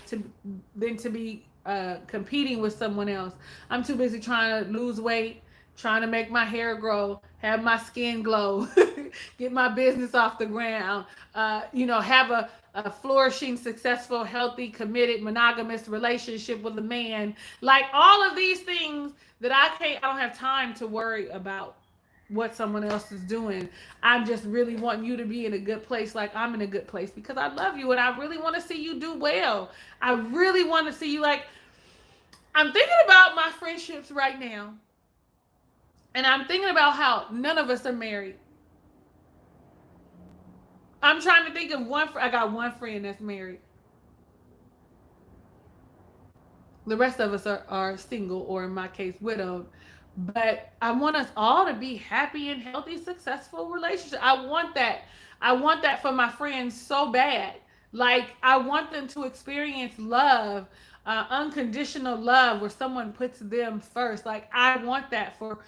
than to be competing with someone else. I'm too busy trying to lose weight, trying to make my hair grow, have my skin glow, get my business off the ground, have a flourishing, successful, healthy, committed, monogamous relationship with a man. Like, all of these things that I don't have time to worry about what someone else is doing. I'm just really wanting you to be in a good place, like I'm in a good place, because I love you and I really want to see you do well. I really want to see you, like, I'm thinking about my friendships right now, and I'm thinking about how none of us are married. I'm trying to think of one. I got one friend that's married. The rest of us are single, or in my case, widowed. But I want us all to be happy and healthy, successful relationships. I want that. I want that for my friends so bad. Like, I want them to experience love, unconditional love, where someone puts them first. Like, I want that for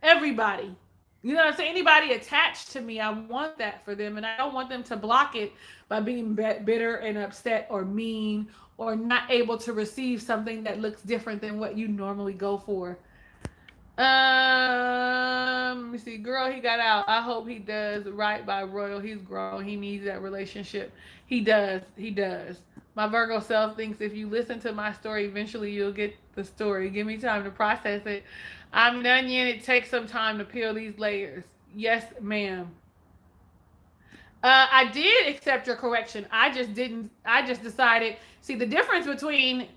everybody. You know what I'm saying? Anybody attached to me, I want that for them. And I don't want them to block it by being bitter and upset or mean or not able to receive something that looks different than what you normally go for. Let me see. Girl, he got out. I hope he does right by Royal. He's grown. He needs that relationship. He does. He does. My Virgo self thinks if you listen to my story, eventually you'll get the story. Give me time to process it. I'm done yet. It takes some time to peel these layers. Yes, ma'am. I did accept your correction. I just didn't. I just decided. See, the difference between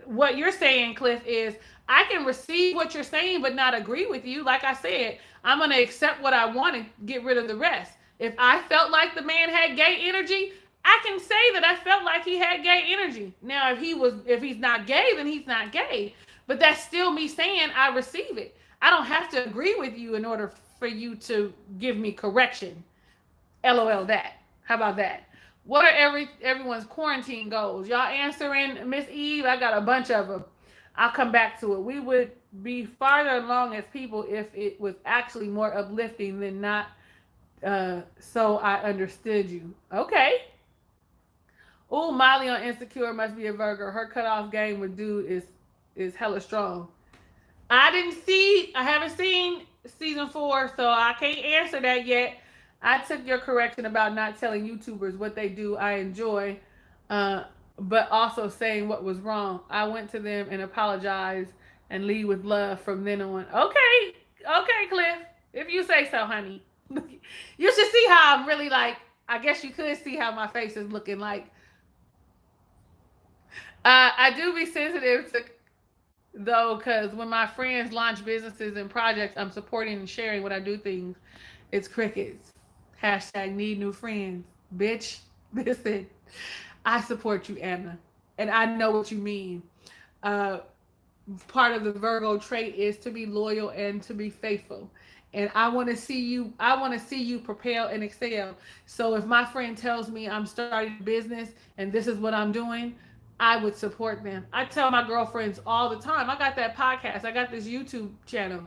what you're saying, Cliff, is I can receive what you're saying, but not agree with you. Like I said, I'm going to accept what I want and get rid of the rest. If I felt like the man had gay energy, I can say that I felt like he had gay energy. Now, if he's not gay, then he's not gay. But that's still me saying I receive it. I don't have to agree with you in order for you to give me correction. LOL that. How about that? What are everyone's quarantine goals? Y'all answering Miss Eve? I got a bunch of them. I'll come back to it. We would be farther along as people if it was actually more uplifting than not. So I understood you. Okay. Oh, Molly on Insecure must be a Virgo. Her cutoff game with dude is hella strong. I haven't seen season 4, so I can't answer that yet. I took your correction about not telling YouTubers what they do. I enjoy, but also saying what was wrong. I went to them and apologized and lead with love from then on. Okay, Cliff. If you say so, honey. You should see how I'm really like, I guess you could see how my face is looking like. I do be sensitive to, though, because when my friends launch businesses and projects, I'm supporting and sharing when I do things. It's crickets. Hashtag need new friends. Bitch, listen, I support you, Anna. And I know what you mean. Part of the Virgo trait is to be loyal and to be faithful. And I want to see you propel and excel. So if my friend tells me I'm starting a business and this is what I'm doing, I would support them. I tell my girlfriends all the time, I got that podcast, I got this YouTube channel.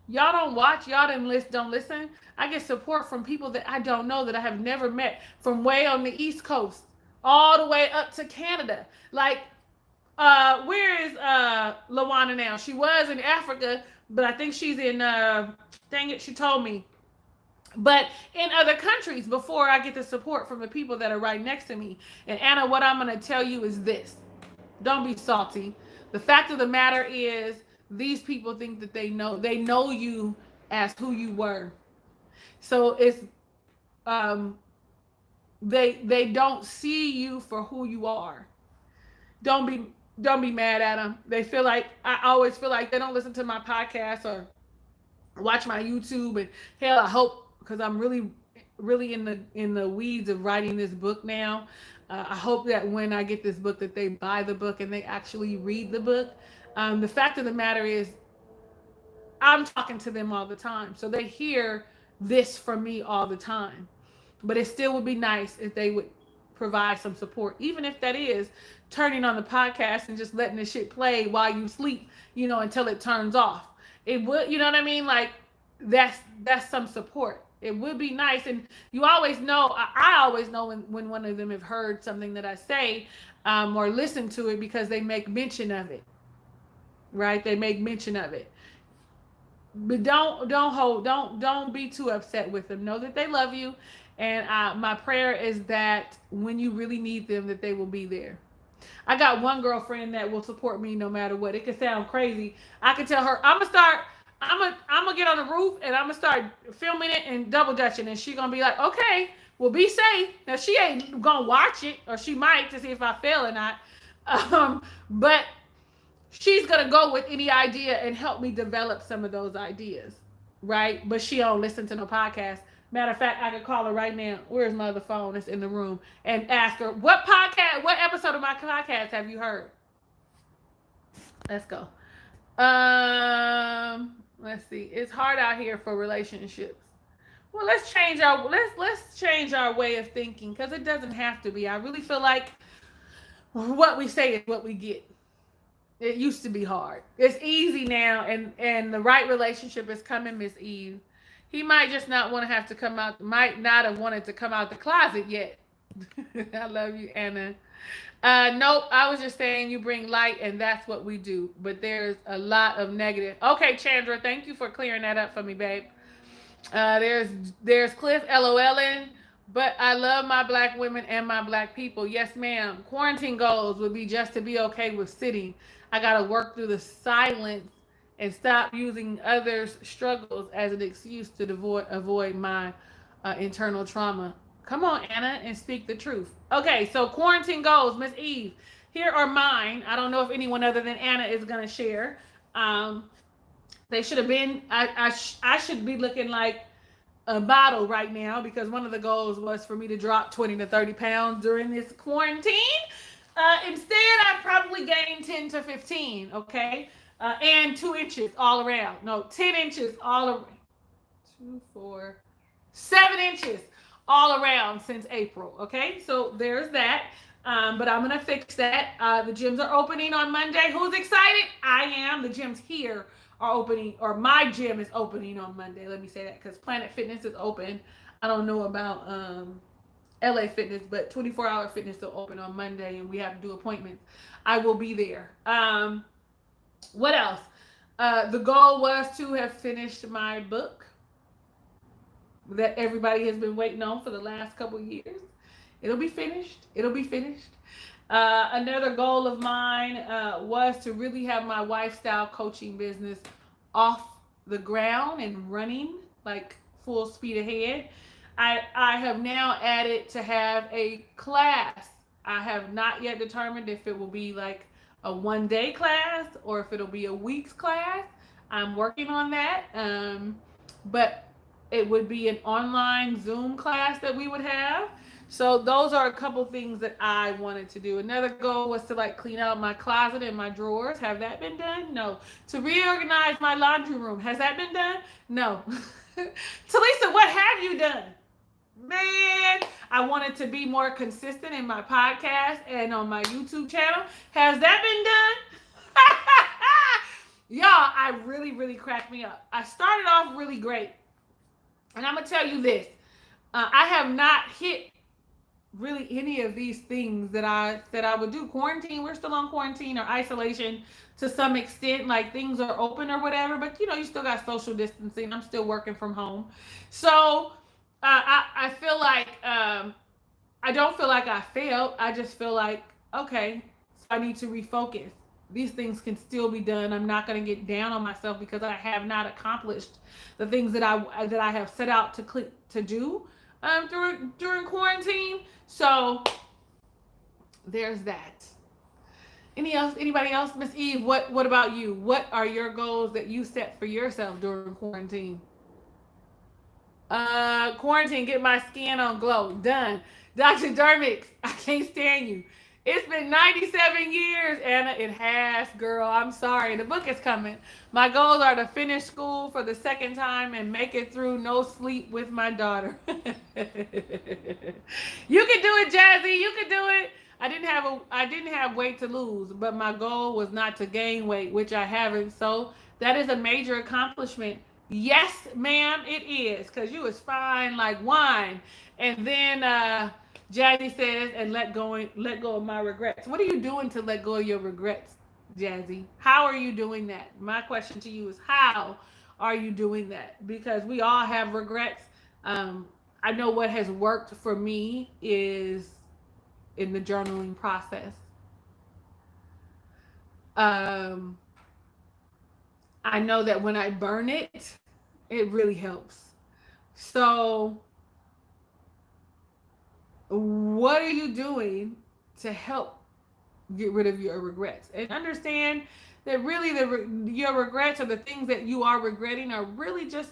Y'all don't watch, y'all don't listen. I get support from people that I don't know, that I have never met, from way on the East Coast all the way up to Canada. Like, where is Lawana now? She was in Africa, but I think she's in, dang it, she told me. But in other countries, before I get the support from the people that are right next to me. And Anna, what I'm going to tell you is this. Don't be salty. The fact of the matter is, these people think that they know you as who you were. So it's they don't see you for who you are. Don't be mad at them. I always feel like they don't listen to my podcast or watch my YouTube. And hell, I hope, because I'm really in the weeds of writing this book now. I hope that when I get this book that they buy the book and they actually read the book. The fact of the matter is, I'm talking to them all the time. So they hear this from me all the time. But it still would be nice if they would provide some support, even if that is turning on the podcast and just letting the shit play while you sleep, until it turns off. It would, you know what I mean? Like, that's some support. It would be nice. And you always know, I always know when one of them have heard something that I say, or listened to it, because they make mention of it. Right? They make mention of it. But don't be too upset with them. Know that they love you. And my prayer is that when you really need them, that they will be there. I got one girlfriend that will support me no matter what. It could sound crazy. I could tell her, I'm gonna get on the roof and I'm gonna start filming it and double dutching, and she's gonna be like, okay, well, be safe. Now, she ain't gonna watch it, or she might, to see if I fail or not. But she's going to go with any idea and help me develop some of those ideas, right? But she don't listen to no podcast. Matter of fact, I could call her right now. Where's my other phone? It's in the room. And ask her, what episode of my podcast have you heard? Let's go. Let's see. It's hard out here for relationships. Well, let's change our way of thinking, because it doesn't have to be. I really feel like what we say is what we get. It used to be hard. It's easy now, and the right relationship is coming, Miss Eve. He might just not want to have to come out, might not have wanted to come out the closet yet. I love you, Anna. Nope, I was just saying you bring light and that's what we do. But there's a lot of negative. Okay, Chandra, thank you for clearing that up for me, babe. There's Cliff LOLing, but I love my black women and my black people. Yes, ma'am. Quarantine goals would be just to be okay with sitting. I gotta work through the silence and stop using others' struggles as an excuse to avoid my internal trauma. Come on, Anna, and speak the truth. Okay, so quarantine goals, Miss Eve. Here are mine. I don't know if anyone other than Anna is gonna share. Um, they should have been. I should be looking like a bottle right now because one of the goals was for me to drop 20 to 30 pounds during this quarantine. Instead, I probably gained 10 to 15. Okay, and 2 inches all around. No, 10 inches all around. 2, 4, 7 inches all around since April. Okay, so there's that. But I'm gonna fix that. The gyms are opening on Monday. Who's excited? I am. The gyms here are opening, or my gym is opening on Monday. Let me say that because Planet Fitness is open. I don't know about LA Fitness, but 24-hour fitness will open on Monday, and we have to do appointments. I will be there. What else? The goal was to have finished my book that everybody has been waiting on for the last couple of years. It'll be finished. It'll be finished. Another goal of mine was to really have my lifestyle coaching business off the ground and running like full speed ahead. I have now added to have a class. I have not yet determined if it will be like a 1-day class or if it'll be a week's class. I'm working on that. But it would be an online Zoom class that we would have. So those are a couple things that I wanted to do. Another goal was to like clean out my closet and my drawers. Have that been done? No. To reorganize my laundry room. Has that been done? No. Talisa, what have you done? Man, I wanted to be more consistent in my podcast and on my YouTube channel. Has that been done? Y'all, I really cracked me up. I started off really great. And I'm going to tell you this. I have not hit really any of these things that I said I would do. Quarantine, we're still on quarantine or isolation to some extent, like things are open or whatever, but you know, you still got social distancing. I'm still working from home. So I feel like, I don't feel like I failed. I just feel like, okay, so I need to refocus. These things can still be done. I'm not going to get down on myself because I have not accomplished the things that I have set out to do during quarantine. So there's that. Anybody else? Miss Eve, what about you? What are your goals that you set for yourself during quarantine? Quarantine, get my skin on glow. Done. Dr. Dermix, I can't stand you. It's been 97 years, Anna. It has, girl. I'm sorry. The book is coming. My goals are to finish school for the second time and make it through no sleep with my daughter. You can do it, Jazzy. You can do it. I didn't have weight to lose, but my goal was not to gain weight, which I haven't. So that is a major accomplishment. Yes, ma'am, it is, because you was fine like wine. And then Jazzy says, and let go of my regrets. What are you doing to let go of your regrets, Jazzy? How are you doing that? My question to you is, how are you doing that? Because we all have regrets. I know what has worked for me is in the journaling process. I know that when I burn it, it really helps. So what are you doing to help get rid of your regrets? And understand that really your regrets or the things that you are regretting are really just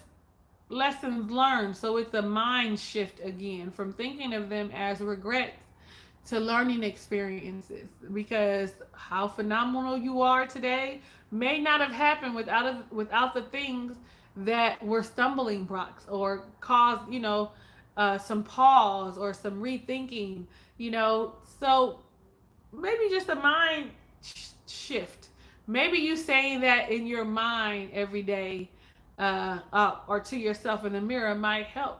lessons learned. So it's a mind shift again from thinking of them as regrets to learning experiences, because how phenomenal you are today may not have happened without the things that were stumbling blocks or caused, some pause or some rethinking, so maybe just a mind shift. Maybe you saying that in your mind every day or to yourself in the mirror might help.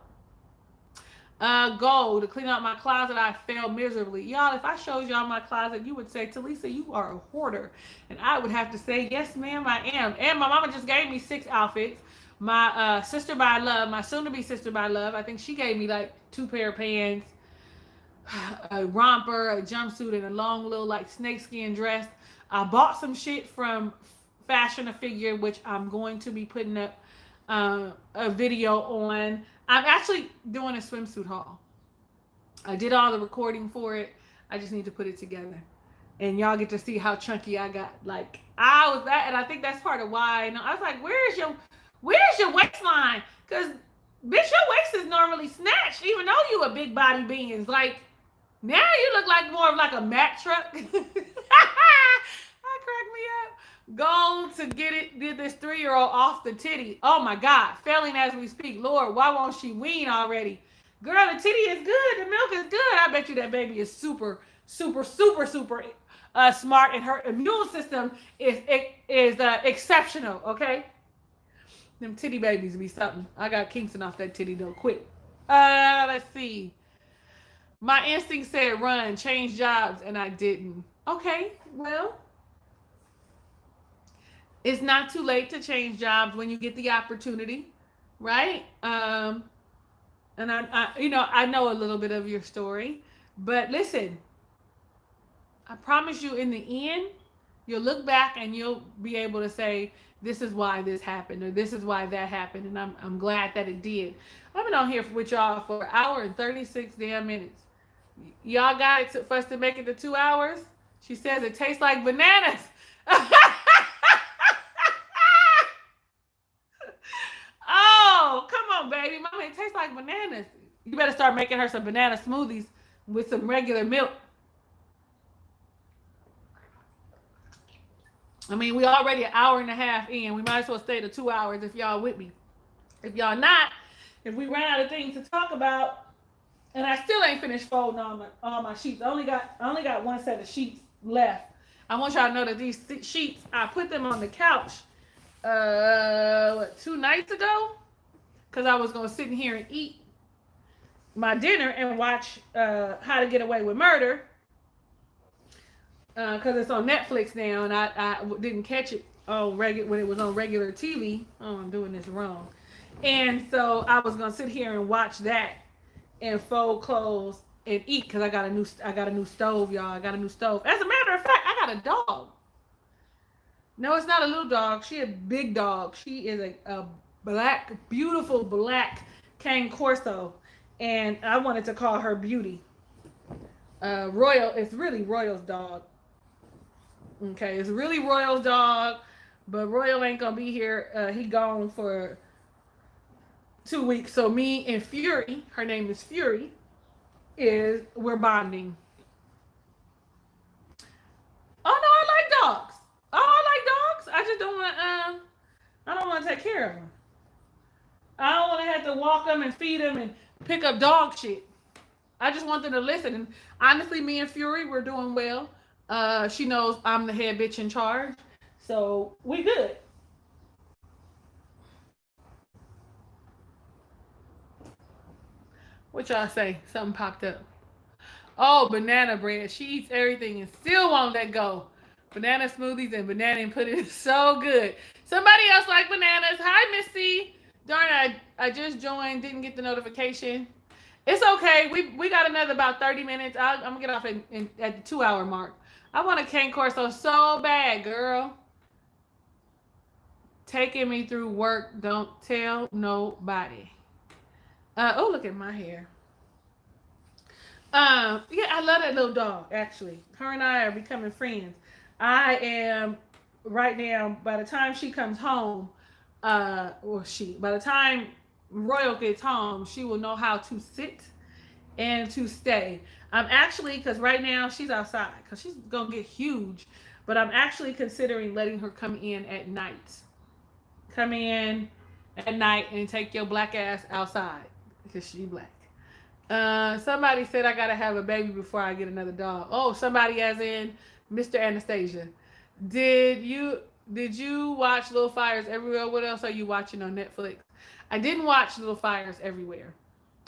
Goal to clean out my closet. I failed miserably. Y'all, if I showed y'all my closet, you would say, Talisa, you are a hoarder. And I would have to say, yes, ma'am, I am. And my mama just gave me 6 outfits. My sister by love, my soon-to-be sister by love, I think she gave me like 2 pair of pants, a romper, a jumpsuit, and a long little like snakeskin dress. I bought some shit from Fashion a Figure, which I'm going to be putting up a video on. I'm actually doing a swimsuit haul. I did all the recording for it. I just need to put it together. And y'all get to see how chunky I got. Like, I was that, and I think that's part of why. I was like, where's your waistline? Because, bitch, your waist is normally snatched, even though you a big body being. Like, now you look like more of like a Mack truck. That cracked me up. Goal to get this 3-year-old off the titty. Oh my God, failing as we speak. Lord, why won't she wean already? Girl, the titty is good. The milk is good. I bet you that baby is super, super, super, super smart, and her immune system is exceptional. Okay, them titty babies be something. I got Kingston off that titty though. Quick. Let's see. My instinct said run, change jobs, and I didn't. Okay, well. It's not too late to change jobs when you get the opportunity, right? And I know a little bit of your story, but listen, I promise you, in the end, you'll look back and you'll be able to say, this is why this happened, or this is why that happened, and I'm glad that it did. I've been on here with y'all for 1 hour and 36 damn minutes. Y'all got it for us to make it to 2 hours? She says it tastes like bananas. Oh, come on, baby. Mama, it tastes like bananas. You better start making her some banana smoothies with some regular milk. I mean, we already 1.5 hours in. We might as well stay to 2 hours if y'all with me. If y'all not, if we ran out of things to talk about, and I still ain't finished folding all my sheets. I only got 1 set of sheets left. I want y'all to know that these sheets, I put them on the couch 2 nights ago, because I was gonna sit in here and eat my dinner and watch How to Get Away with Murder, because it's on Netflix now, and I didn't catch it on when it was on regular TV. Oh, I'm doing this wrong. And so I was gonna sit here and watch that and fold clothes and eat, because I got a new stove, y'all. I got a new stove. As a matter of fact, I got a dog. No, it's not a little dog. She a big dog. She is a black, beautiful black cane corso, and I wanted to call her Beauty. Royal, it's really Royal's dog. Okay, it's really Royal's dog, but Royal ain't gonna be here. He gone for 2 weeks. So me and Fury, her name is Fury, we're bonding. Oh no, I like dogs. Oh, I like dogs. I just don't want to. I don't want to take care of them. I don't want to have to walk them and feed them and pick up dog shit. I just want them to listen. And honestly, me and Fury, we're doing well. She knows I'm the head bitch in charge, so we good. What y'all say? Something popped up. Oh, banana bread. She eats everything and still won't let go. Banana smoothies and banana and pudding is so good. Somebody else like bananas. Hi, Missy. Darn, I just joined. Didn't get the notification. It's okay. We got another about 30 minutes. I'm going to get off at the 2 hour mark. I want a cane corso so bad, girl. Taking me through work. Don't tell nobody. Oh, look at my hair. Yeah, I love that little dog, actually. Her and I are becoming friends. I am, right now, by the time she comes home, by the time Royal gets home, she will know how to sit and to stay. I'm actually, because right now she's outside, because she's going to get huge, but I'm actually considering letting her come in at night. Come in at night and take your black ass outside, because she black. Somebody said I gotta have a baby before I get another dog. Oh, somebody as in Mr. Anastasia. Did you Did you watch Little Fires Everywhere? What else are you watching on Netflix? I didn't watch Little Fires Everywhere.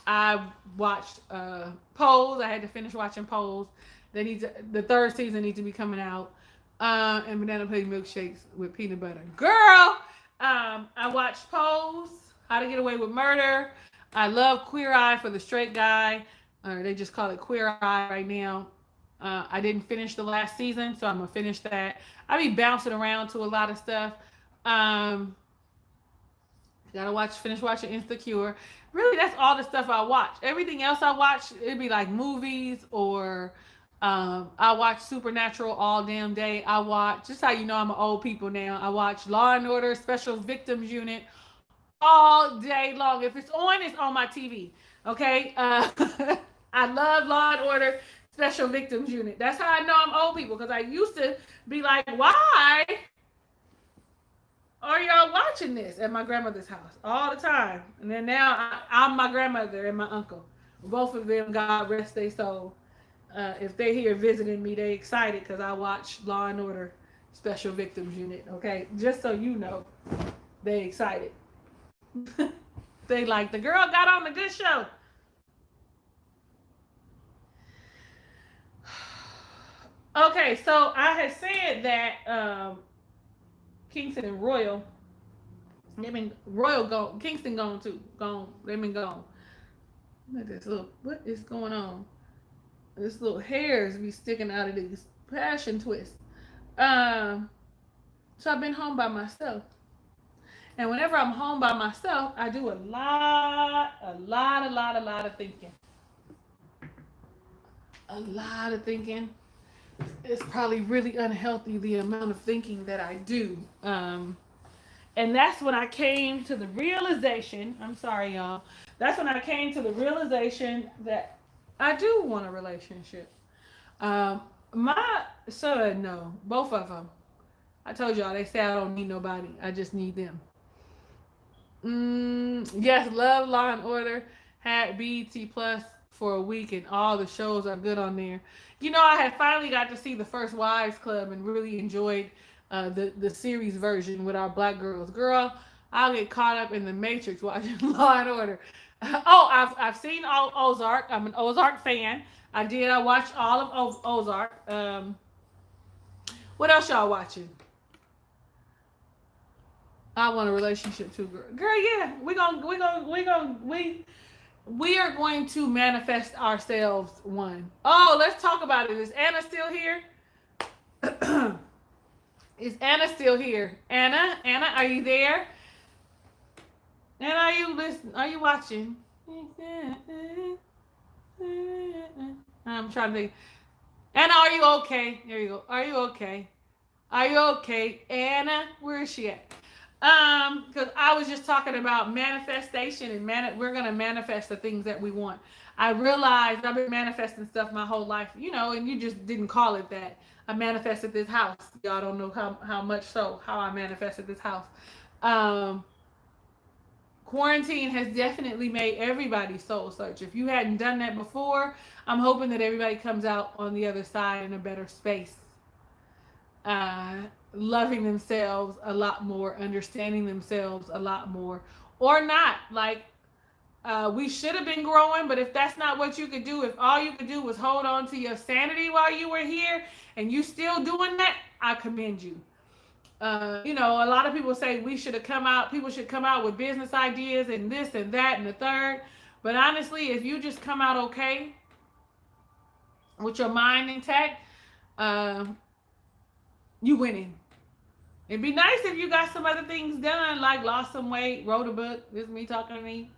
I watched Pose. I had to finish watching Pose. The third season needs to be coming out. And banana pudding milkshakes with peanut butter. Girl, I watched Pose, How to Get Away with Murder. I love Queer Eye for the Straight Guy. Or they just call it Queer Eye right now. I didn't finish the last season, so I'm gonna finish that. I be bouncing around to a lot of stuff. Um, finish watching Insecure. Really, that's all the stuff I watch. Everything else I watch, it'd be like movies or I watch Supernatural all damn day. I watch, just how you know I'm an old people now, I watch Law and Order Special Victims Unit all day long. If it's on my TV. Okay? I love Law and Order Special Victims Unit. That's how I know I'm old people, because I used to be like, why are y'all watching this at my grandmother's house all the time? And then now I'm my grandmother and my uncle. Both of them, God rest their soul. If they're here visiting me, they excited because I watch Law and Order Special Victims Unit. Okay, just so you know, they excited. They like, the girl got on the good show. Okay, so I had said that Kingston and Royal, they've been Royal gone, Kingston gone too, gone. They've been gone. Look at this little, what is going on? This little hairs be sticking out of these passion twists. So I've been home by myself. And whenever I'm home by myself, I do a lot of thinking. A lot of thinking. It's probably really unhealthy, the amount of thinking that I do. And that's when I came to the realization, I'm sorry, y'all. That's when I came to the realization that I do want a relationship. My son, no, both of them. I told y'all, they say I don't need nobody. I just need them. Yes, love Law and Order. Had BET Plus for a week, and all the shows are good on there. You know, I had finally got to see the first Wives Club and really enjoyed the series version with our black girls. Girl, I'll get caught up in the Matrix watching Law and Order. I've seen all Ozark. I'm an Ozark fan. I watched all of Ozark. What else y'all watching? I want a relationship too, girl. Girl, yeah, we are going to manifest ourselves one. Oh, let's talk about it. Is Anna still here? Is Anna still here? Anna, are you there? And are you listening? Are you watching? I'm trying to think. Anna, are you okay? There you go. Are you okay? Are you okay? Anna, where is she at? Because I was just talking about manifestation, and we're gonna manifest the things that we want. I realized I've been manifesting stuff my whole life, you know, and you just didn't call it that. I manifested this house. Y'all don't know how much so how I manifested this house. Quarantine has definitely made everybody soul search. If you hadn't done that before, I'm hoping that everybody comes out on the other side in a better space. Loving themselves a lot more, understanding themselves a lot more, or not. Like, we should have been growing, but if that's not what you could do, if all you could do was hold on to your sanity while you were here and you still doing that, I commend you. You know, a lot of people say people should come out with business ideas and this and that and the third. But honestly, if you just come out okay with your mind intact, you winning. It'd be nice if you got some other things done, like lost some weight, wrote a book. This is me talking to me.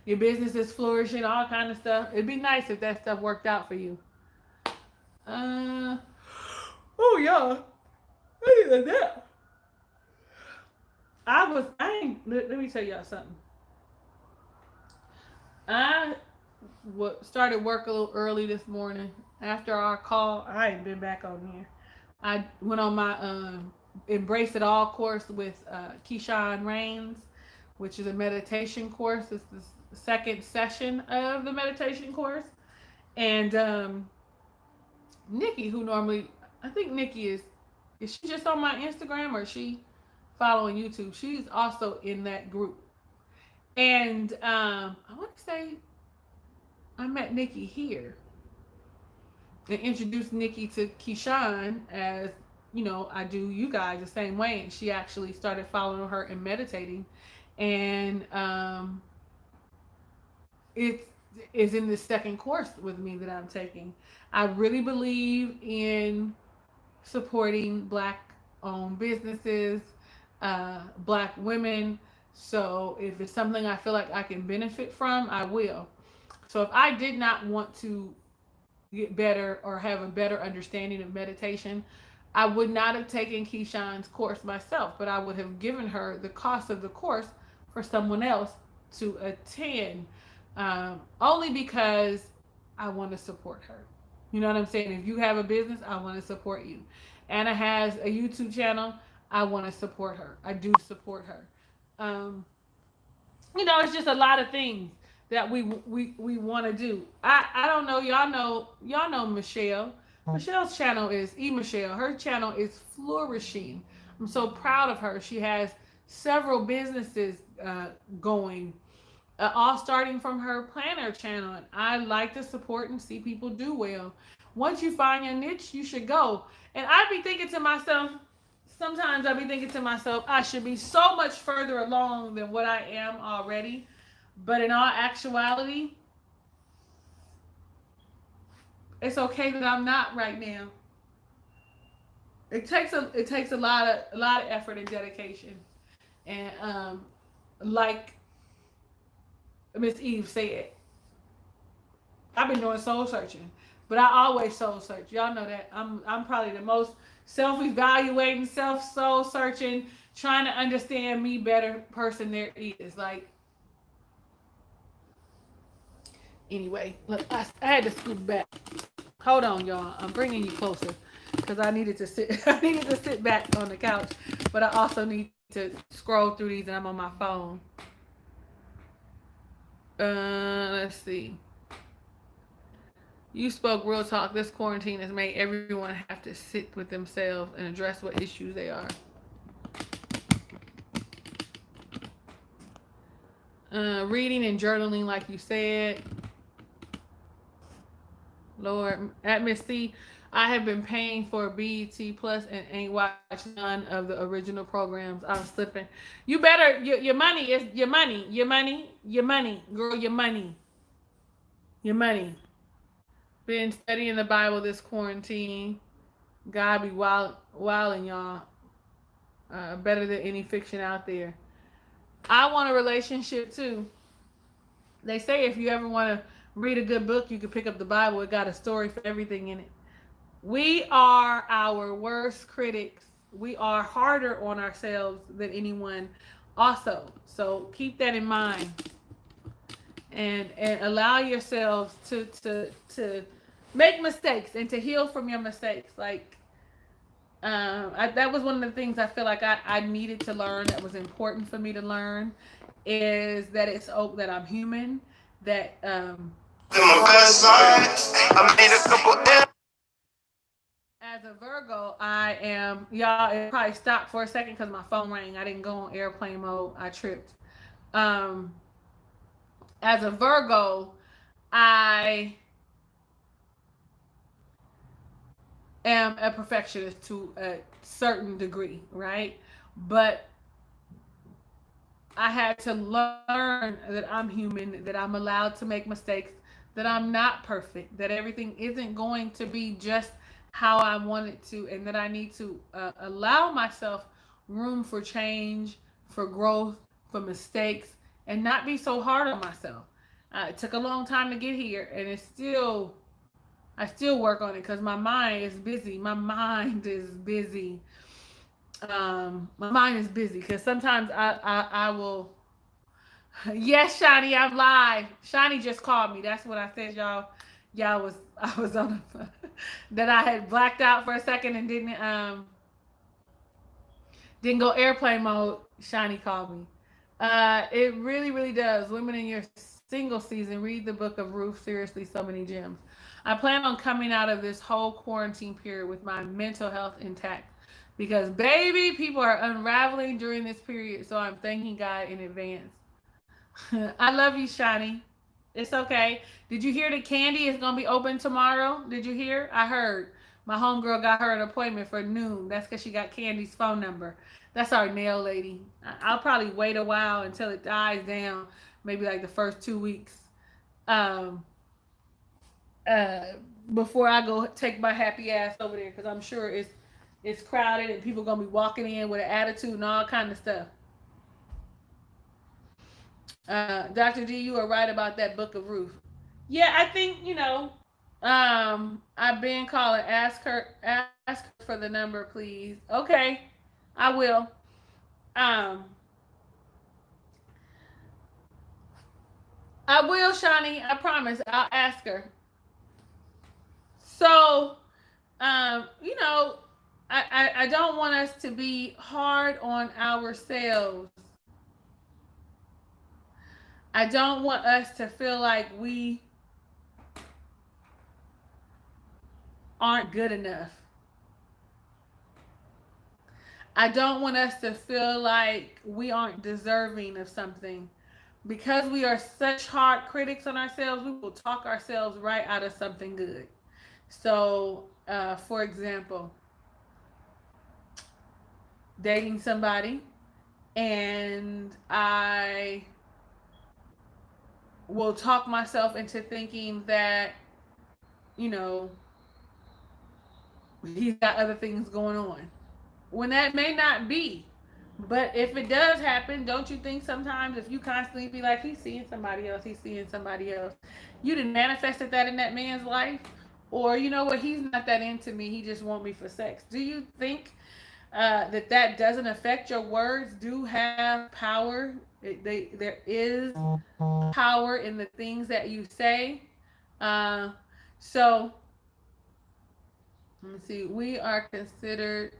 Your business is flourishing, all kind of stuff. It'd be nice if that stuff worked out for you. Oh yeah. Look at that. Let me tell y'all something. I started work a little early this morning. After our call, I ain't been back on here. I went on my Embrace It All course with Keyshawn Rains, which is a meditation course. It's the second session of the meditation course. And Nikki, who normally, I think Nikki is Is she just on my Instagram or is she following YouTube? She's also in that group. And I want to say I met Nikki here and introduced Nikki to Keyshawn as, you know, I do you guys the same way. And she actually started following her and meditating. And it is in the second course with me that I'm taking. I really believe in supporting black owned businesses, black women. So if it's something I feel like I can benefit from, I will. So if I did not want to get better or have a better understanding of meditation, I would not have taken Keyshawn's course myself, but I would have given her the cost of the course for someone else to attend, only because I want to support her. You know what I'm saying? If you have a business, I want to support you. Anna has a YouTube channel. I want to support her. I do support her. Um, you know, it's just a lot of things that we want to do. I don't know. Y'all know Michelle. Michelle's channel is Michelle. Her channel is flourishing. I'm so proud of her. She has several businesses going, all starting from her planner channel. And I like to support and see people do well. Once you find your niche, you should go. And I'd be thinking to myself, sometimes I'd be thinking to myself, I should be so much further along than what I am already. But in all actuality, it's okay that I'm not right now. It takes a lot of effort and dedication. And like Miss Eve said, I've been doing soul searching, but I always soul search. Y'all know that I'm probably the most self-evaluating, self-soul searching, trying to understand me better person there is. Like, anyway, look, I had to scoot back. Hold on, y'all. I'm bringing you closer because I needed to sit. I needed to sit back on the couch, but I also need to scroll through these, and I'm on my phone. Let's see. You spoke real talk. This quarantine has made everyone have to sit with themselves and address what issues they are. Reading and journaling, like you said. Lord, at Miss C, I have been paying for BET Plus and ain't watched none of the original programs. I'm slipping. You better, your money is your money, your money, your money, girl, your money, your money. Been studying the Bible this quarantine. God be wilding y'all. Better than any fiction out there. I want a relationship too. They say if you ever want to read a good book, you can pick up the Bible. It got a story for everything in it. We are our worst critics. We are harder on ourselves than anyone also. So keep that in mind. And allow yourselves to make mistakes and to heal from your mistakes. Like that was one of the things I feel like I needed to learn, that was important for me to learn, is that it's that I'm human, that my best side, I made a couple as a Virgo, I am, y'all, it probably stopped for a second because my phone rang. I didn't go on airplane mode. I tripped. Um, as a Virgo, I am a perfectionist to a certain degree, right? But I had to learn that I'm human, that I'm allowed to make mistakes, that I'm not perfect, that everything isn't going to be just how I want it to, and that I need to allow myself room for change, for growth, for mistakes, and not be so hard on myself. It took a long time to get here, and I still work on it because my mind is busy. My mind is busy. My mind is busy because sometimes I will. Yes, Shani, I'm live. Shani just called me. That's what I said, y'all. I was on that I had blacked out for a second and didn't go airplane mode. Shani called me. It really, really does. Women in your single season, read the book of Ruth. Seriously, so many gems. I plan on coming out of this whole quarantine period with my mental health intact Because baby, people are unraveling during this period. So I'm thanking God in advance. I love you, Shani. It's okay. Did you hear that Candy is gonna be open tomorrow? Did you hear? I heard. My homegirl got her an appointment for noon. That's because she got Candy's phone number. That's our nail lady. I'll probably wait a while until it dies down, maybe like the first 2 weeks, um, uh, before I go take my happy ass over there, because I'm sure it's crowded and people gonna be walking in with an attitude and all kind of stuff. Dr. D, you are right about that Book of Ruth. Yeah, I think I've been calling. Ask her for the number, please. Okay, I will. Um, I will, Shawnee. I promise. I'll ask her. So, you know, I don't want us to be hard on ourselves. I don't want us to feel like we aren't good enough. I don't want us to feel like we aren't deserving of something. Because we are such hard critics on ourselves, we will talk ourselves right out of something good. So, for example, dating somebody, and I will talk myself into thinking that, you know, he's got other things going on, when that may not be. But if it does happen, don't you think sometimes if you constantly be like, he's seeing somebody else, you done manifested that in that man's life? Or, you know what, he's not that into me, he just want me for sex. Do you think that doesn't affect your words? Do have power. There is power in the things that you say. So, let me see. We are considered,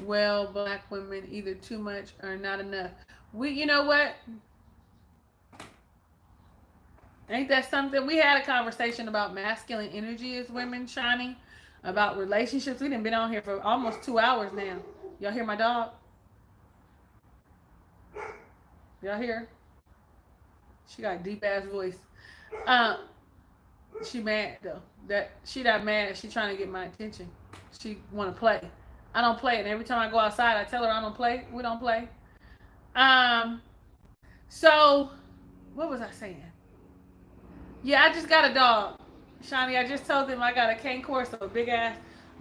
well, black women, either too much or not enough. You know what? Ain't that something? We had a conversation about masculine energy as women, Shiny, about relationships. We done been on here for almost 2 hours now. Y'all hear my dog? Y'all hear? She got a deep ass voice. She mad though. That she not mad. She trying to get my attention. She want to play. I don't play, and every time I go outside, I tell her I don't play. We don't play. So what was I saying? Yeah, I just got a dog, Shani. I just told them I got a cane corso, a big ass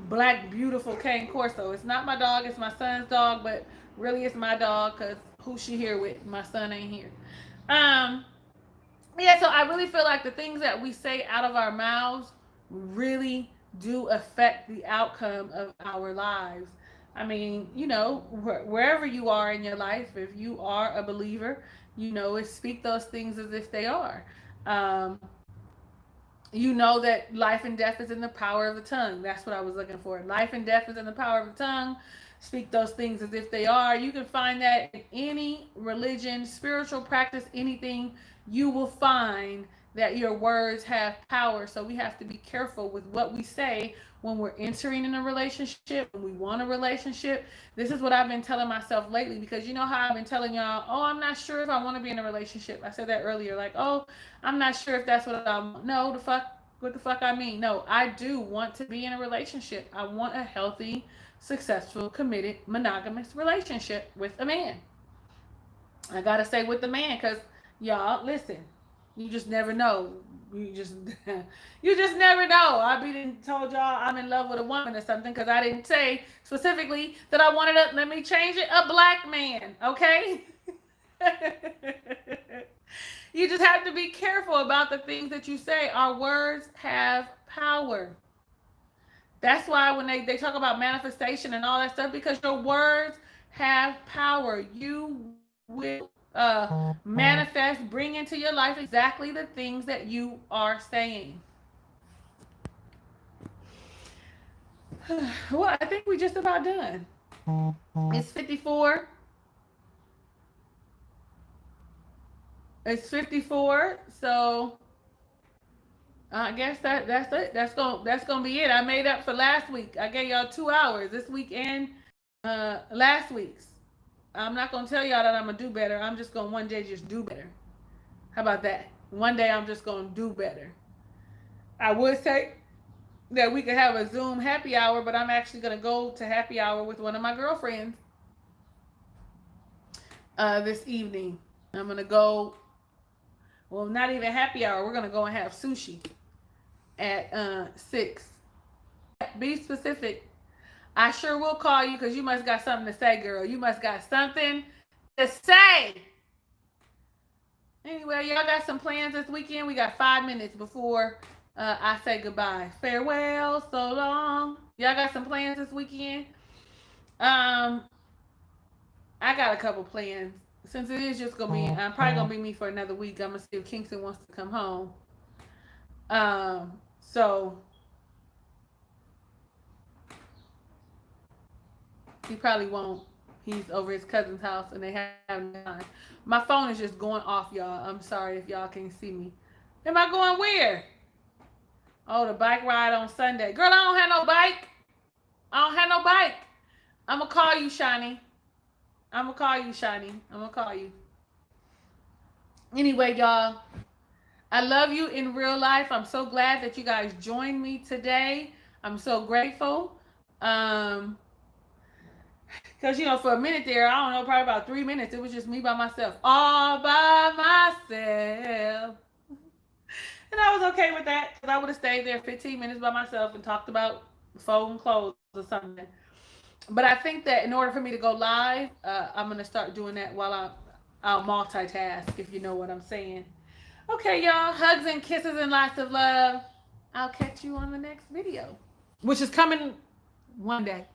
black beautiful cane corso. It's not my dog, it's my son's dog, but really it's my dog because who she here with? My son ain't here. Yeah, so I really feel like the things that we say out of our mouths really do affect the outcome of our lives. I mean, you know, wherever you are in your life, if you are a believer, you know, speak those things as if they are. You know that life and death is in the power of the tongue. That's what I was looking for. Life and death is in the power of the tongue. Speak those things as if they are. You can find that in any religion, spiritual practice, anything. You will find that your words have power. So we have to be careful with what we say when we're entering in a relationship, when we want a relationship. This is what I've been telling myself lately, because you know how I've been telling y'all, oh, I'm not sure if I want to be in a relationship. I said that earlier, like, oh, I'm not sure if that's what I want. No, what the fuck I mean? No, I do want to be in a relationship. I want a healthy, successful, committed, monogamous relationship with a man. I gotta say with the man, because y'all, listen, you just never know. You just never know. I be told y'all I'm in love with a woman or something because I didn't say specifically that I wanted a, let me change it, a black man, okay? You just have to be careful about the things that you say. Our words have power. That's why when they talk about manifestation and all that stuff, because your words have power. You will manifest, bring into your life exactly the things that you are saying. Well, I think we're just about done. It's 54. It's 54. So I guess that's it. That's gonna be it. I made up for last week. I gave y'all 2 hours this weekend. last week's. I'm not gonna tell y'all that I'm gonna do better. I'm just gonna one day just do better. How about that? One day I'm just gonna do better. I would say that we could have a Zoom happy hour, but I'm actually gonna go to happy hour with one of my girlfriends this evening. I'm gonna go. Well, not even happy hour. We're gonna go and have sushi at 6. Be specific. I sure will call you because you must got something to say, girl. You must got something to say. Anyway, y'all got some plans this weekend. We got 5 minutes before I say goodbye. Farewell, so long. Y'all got some plans this weekend? I got a couple plans. Since it is just gonna be, I'm probably gonna be me for another week. I'm gonna see if Kingston wants to come home. So he probably won't. He's over his cousin's house and they have time. My phone is just going off, y'all. I'm sorry if y'all can't see me. Am I going where? Oh, the bike ride on Sunday. Girl, I don't have no bike. I don't have no bike. I'm going to call you, Shani. I'm going to call you, Shani. I'm going to call you. Anyway, y'all, I love you in real life. I'm so glad that you guys joined me today. I'm so grateful. Because, for a minute there, I don't know, probably about 3 minutes, it was just me by myself. All by myself. And I was okay with that because I would have stayed there 15 minutes by myself and talked about folding clothes or something. But I think that in order for me to go live, I'm going to start doing that while I'll multitask, if you know what I'm saying. Okay, y'all. Hugs and kisses and lots of love. I'll catch you on the next video, which is coming one day.